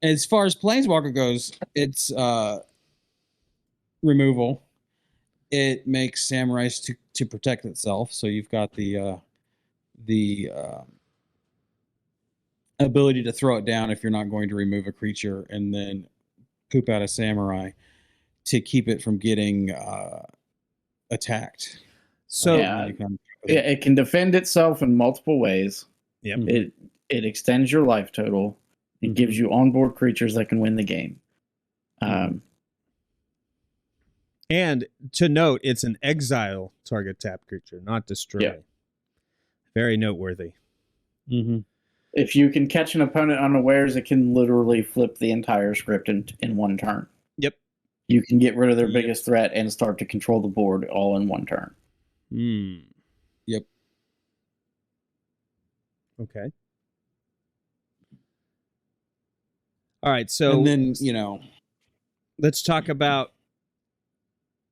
As far as Planeswalker goes, it's removal. It makes Samurais to protect itself. So you've got the ability to throw it down if you're not going to remove a creature, and then poop out a Samurai to keep it from getting attacked. So it can defend itself in multiple ways. Yep. It extends your life total. It gives you onboard creatures that can win the game. And to note, it's an exile target tap creature, not destroy. Yeah. Very noteworthy. Mm-hmm. If you can catch an opponent unawares, it can literally flip the entire script in one turn. Yep. You can get rid of their biggest threat and start to control the board all in one turn. Yep. Okay. All right, so and then let's talk about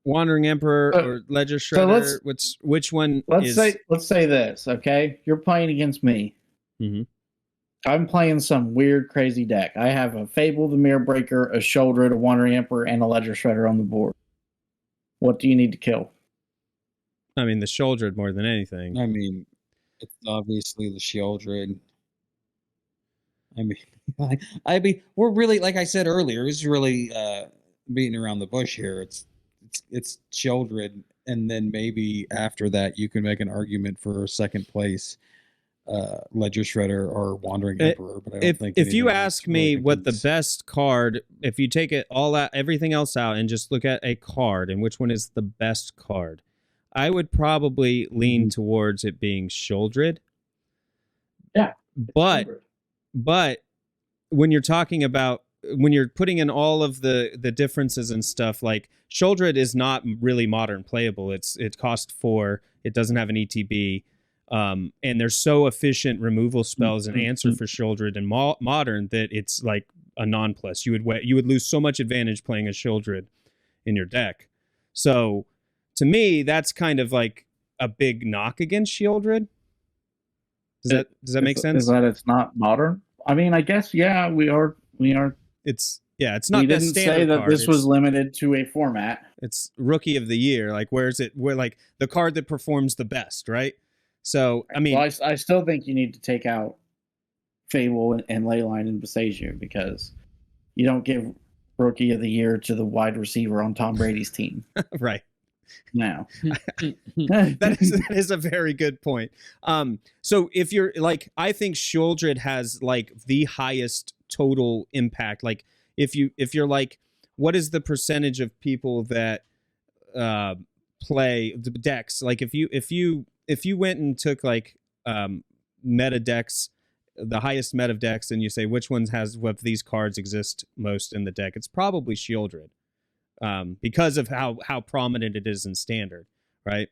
Wandering Emperor or Ledger Shredder. Which one? Let's say this, okay? You're playing against me. Mm-hmm. I'm playing some weird, crazy deck. I have a Fable, the Mirror Breaker, a Shouldered, a Wandering Emperor, and a Ledger Shredder on the board. What do you need to kill? I mean, the Shouldered more than anything. I mean, it's obviously the Shieldred. I mean, we're really, like I said earlier, it's really beating around the bush here. It's Shieldred, and then maybe after that you can make an argument for second place, Ledger Shredder or Wandering Emperor. But I don't think if you ask me what the best card, if you take it all out, everything else out, and just look at a card and which one is the best card, I would probably lean towards it being Shieldred. Yeah, but when you're talking about, when you're putting in all of the differences and stuff, like Shieldred is not really modern playable. It costs 4. It doesn't have an ETB. And there's so efficient removal spells and answer for Shieldred and modern that it's like a non-plus. You would lose so much advantage playing a Shieldred in your deck. So to me, that's kind of like a big knock against Shieldred. Does that make sense? Is that it's not modern? I mean, I guess we are. It's not. We didn't say that this was limited to a format. It's rookie of the year. Like, where like the card that performs the best, right? So I mean, I still think you need to take out Fable and Leyline and Besage because you don't give rookie of the year to the wide receiver on Tom Brady's team, right? No. that is a very good point. So if you're like, I think Shieldred has like the highest total impact. Like if you're like, what is the percentage of people that play the decks? Like if you went and took like meta decks, the highest meta decks, and you say which ones has what these cards exist most in the deck, it's probably Shieldred. Because of how prominent it is in standard, right?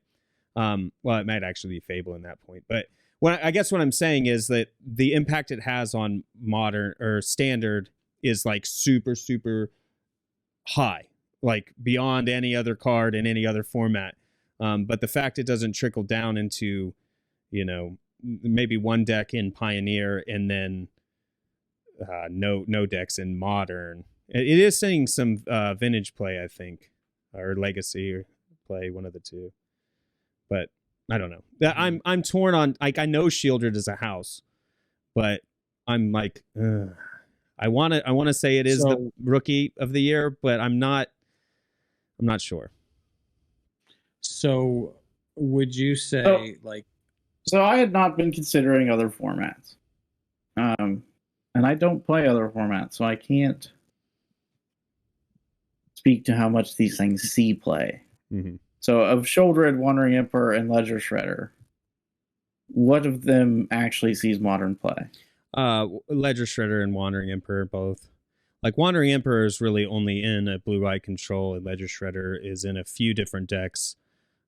Well, it might actually be Fable in that point, but I guess what I'm saying is that the impact it has on modern or standard is like super, super high, like beyond any other card in any other format. But the fact it doesn't trickle down into, maybe one deck in Pioneer and then no decks in Modern. It is seeing some vintage play, I think, or legacy or play, one of the two. But I don't know. I'm torn on, like, I know Shieldred is a house, but I'm like, I want to say it is the So- rookie of the year, but I'm not sure. So would you say So- like So I had not been considering other formats. And I don't play other formats, so I can't speak to how much these things see play. Mm-hmm. So of Shouldered, Wandering Emperor, and Ledger Shredder, what of them actually sees modern play? Ledger Shredder and Wandering Emperor both. Like Wandering Emperor is really only in a blue-white control, and Ledger Shredder is in a few different decks,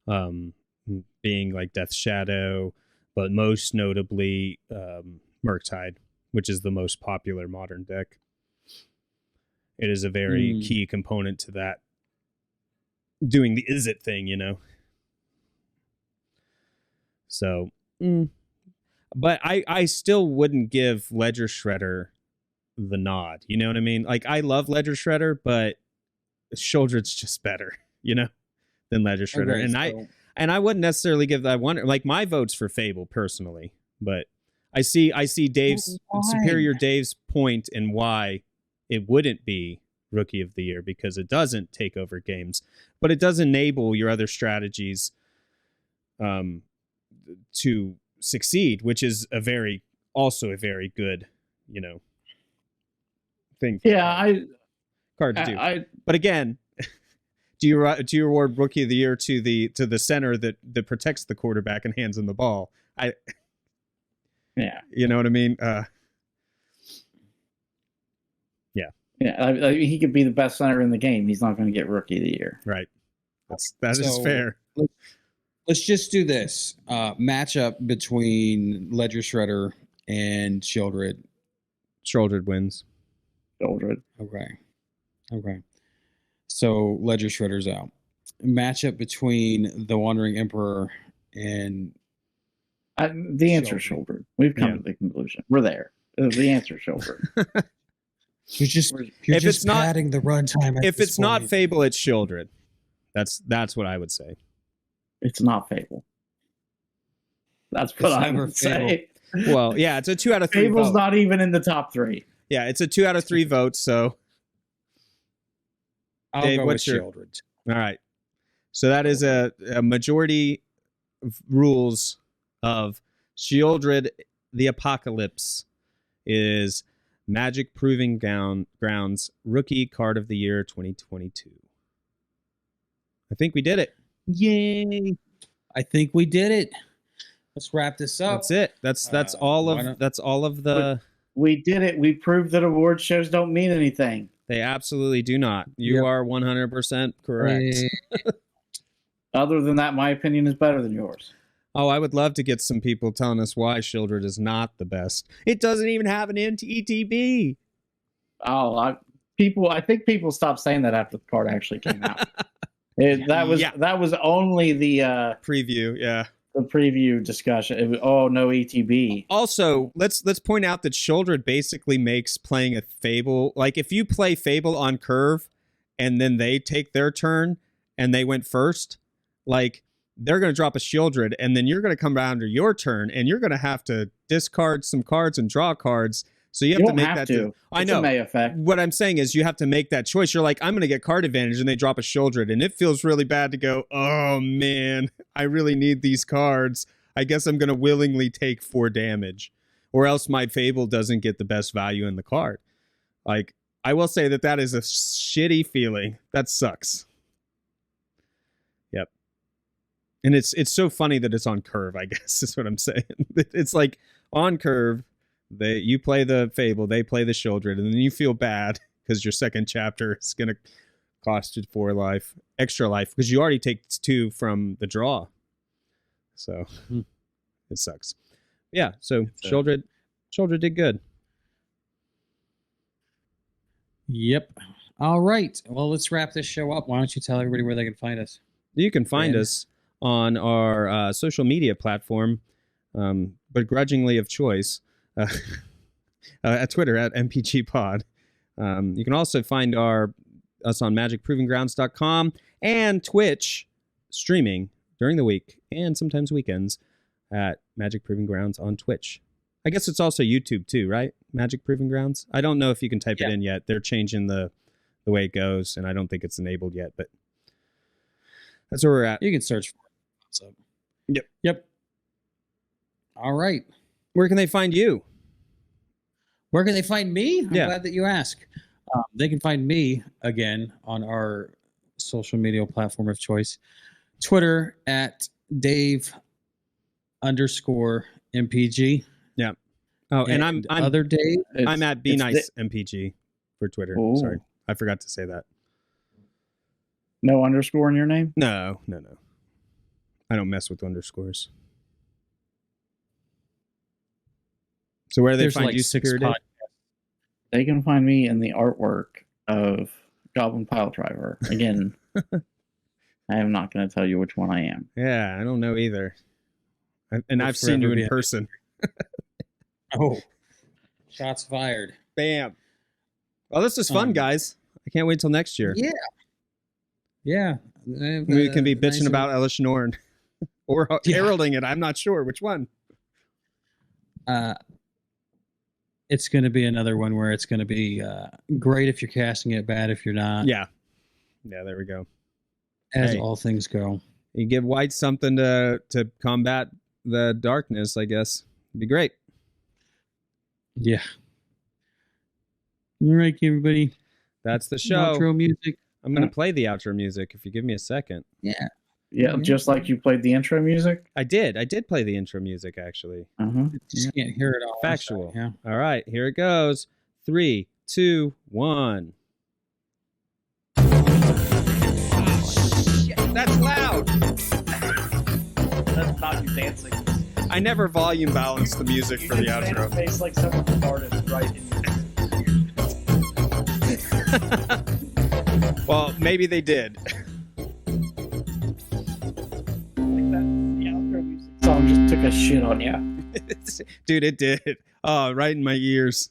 being like Death Shadow, but most notably Murktide, which is the most popular modern deck. It is a very key component to that, doing the is it thing, you know. So, but I still wouldn't give Ledger Shredder the nod. You know what I mean? Like, I love Ledger Shredder, but Shouldered's just better, you know, than Ledger Shredder. okay, And I wouldn't necessarily give that one. Like, my vote's for Fable personally, but I see Dave's Superior Dave's point and why it wouldn't be Rookie of the Year, because it doesn't take over games, but it does enable your other strategies to succeed, which is also a very good, you know, thing. Card to do. But again, do you award Rookie of the Year to the center that protects the quarterback and hands him the ball? Yeah, you know what I mean. Yeah, he could be the best center in the game. He's not going to get Rookie of the Year. Right. That is fair. Let's just do this matchup between Ledger Shredder and Shieldred. Shouldered wins. Shouldered. Okay. So Ledger Shredder's out. Matchup between the Wandering Emperor and The answer is Shouldered. We've come to the conclusion. We're there. The answer is Shouldered. You're just padding the runtime. If it's not Fable, it's Shieldred. That's what I would say. It's not Fable. That's what I would say. Well, yeah, it's a 2 out of 3 Fable's vote. not even in the top 3. Yeah, it's a 2 out of 3 votes. So, I'll Dave, go what's with your Shieldred. All right. So that is a majority of rules of Shieldred. The Apocalypse is Magic Proving Grounds Rookie Card of the Year 2022. I think we did it. Yay! I think we did it. Let's wrap this up. That's it. That's all of the. We did it. We proved that award shows don't mean anything. They absolutely do not. You are 100% correct. Other than that, my opinion is better than yours. Oh, I would love to get some people telling us why Shieldred is not the best. It doesn't even have an ETB. Oh, I think people stopped saying that after the card actually came out. That was only the preview, yeah. The preview discussion. It was, no ETB. Also, let's point out that Shieldred basically makes playing a Fable, like if you play Fable on curve and then they take their turn and they went first, like they're going to drop a Shieldred, and then you're going to come around to your turn, and you're going to have to discard some cards and draw cards. So you have to make that. I know. It's a May effect. What I'm saying is you have to make that choice. You're like, I'm going to get card advantage, and they drop a Shieldred, and it feels really bad to go, oh man, I really need these cards. I guess I'm going to willingly take 4 damage, or else my Fable doesn't get the best value in the card. Like, I will say that is a shitty feeling. That sucks. Yep. And it's so funny that it's on curve, I guess, is what I'm saying. It's like on curve, you play the Fable, they play the Shieldred, and then you feel bad because your second chapter is going to cost you 4 extra life, because you already take 2 from the draw. So it sucks. Yeah, so Shieldred did good. Yep. All right. Well, let's wrap this show up. Why don't you tell everybody where they can find us? You can find us on our social media platform, begrudgingly of choice, at Twitter at MPG Pod. You can also find us on magicprovinggrounds.com and Twitch streaming during the week and sometimes weekends at Magic Proving Grounds on Twitch. I guess it's also YouTube too, right? Magic Proving Grounds. I don't know if you can type Yeah. it in yet. They're changing the way it goes, and I don't think it's enabled yet, but that's where we're at. You can search for it. So, Yep. All right. Where can they find you? Where can they find me? I'm Yeah. glad that you ask. They can find me again on our social media platform of choice. Twitter at Dave_MPG. Oh, and I'm other Dave. I'm at Be it's Nice MPG for Twitter. Ooh. Sorry, I forgot to say that. No underscore in your name? No. I don't mess with underscores. So where do they There's find like you, 6 Superior Dave? podcasts. They can find me in the artwork of Goblin Pile Driver. Again, I am not going to tell you which one I am. Yeah, I don't know either. I've Will seen you forever be in a person. Oh, shots fired. Bam. Well, this is fun, guys. I can't wait till next year. Yeah. We can be bitching nice about Elish Norn or Yeah. heralding it. I'm not sure which one. It's going to be another one where it's going to be great if you're casting it, bad if you're not. Yeah, there we go. As Hey. all things go. You give white something to combat the darkness, I guess. It'd be great. Yeah. All right, everybody. That's the show. Outro music. I'm going to play the outro music if you give me a second. Yeah. Yeah, just like you played the intro music. I did play the intro music, actually. Just can't hear it all. Factual. Yeah. All right, here it goes. 3, 2, 1. That's loud. That's not you dancing. I never volume balance the music for the outro. Face like someone farted right in your Well, maybe they did. The outro music song just took a shit on you. Dude, it did. Oh, right in my ears.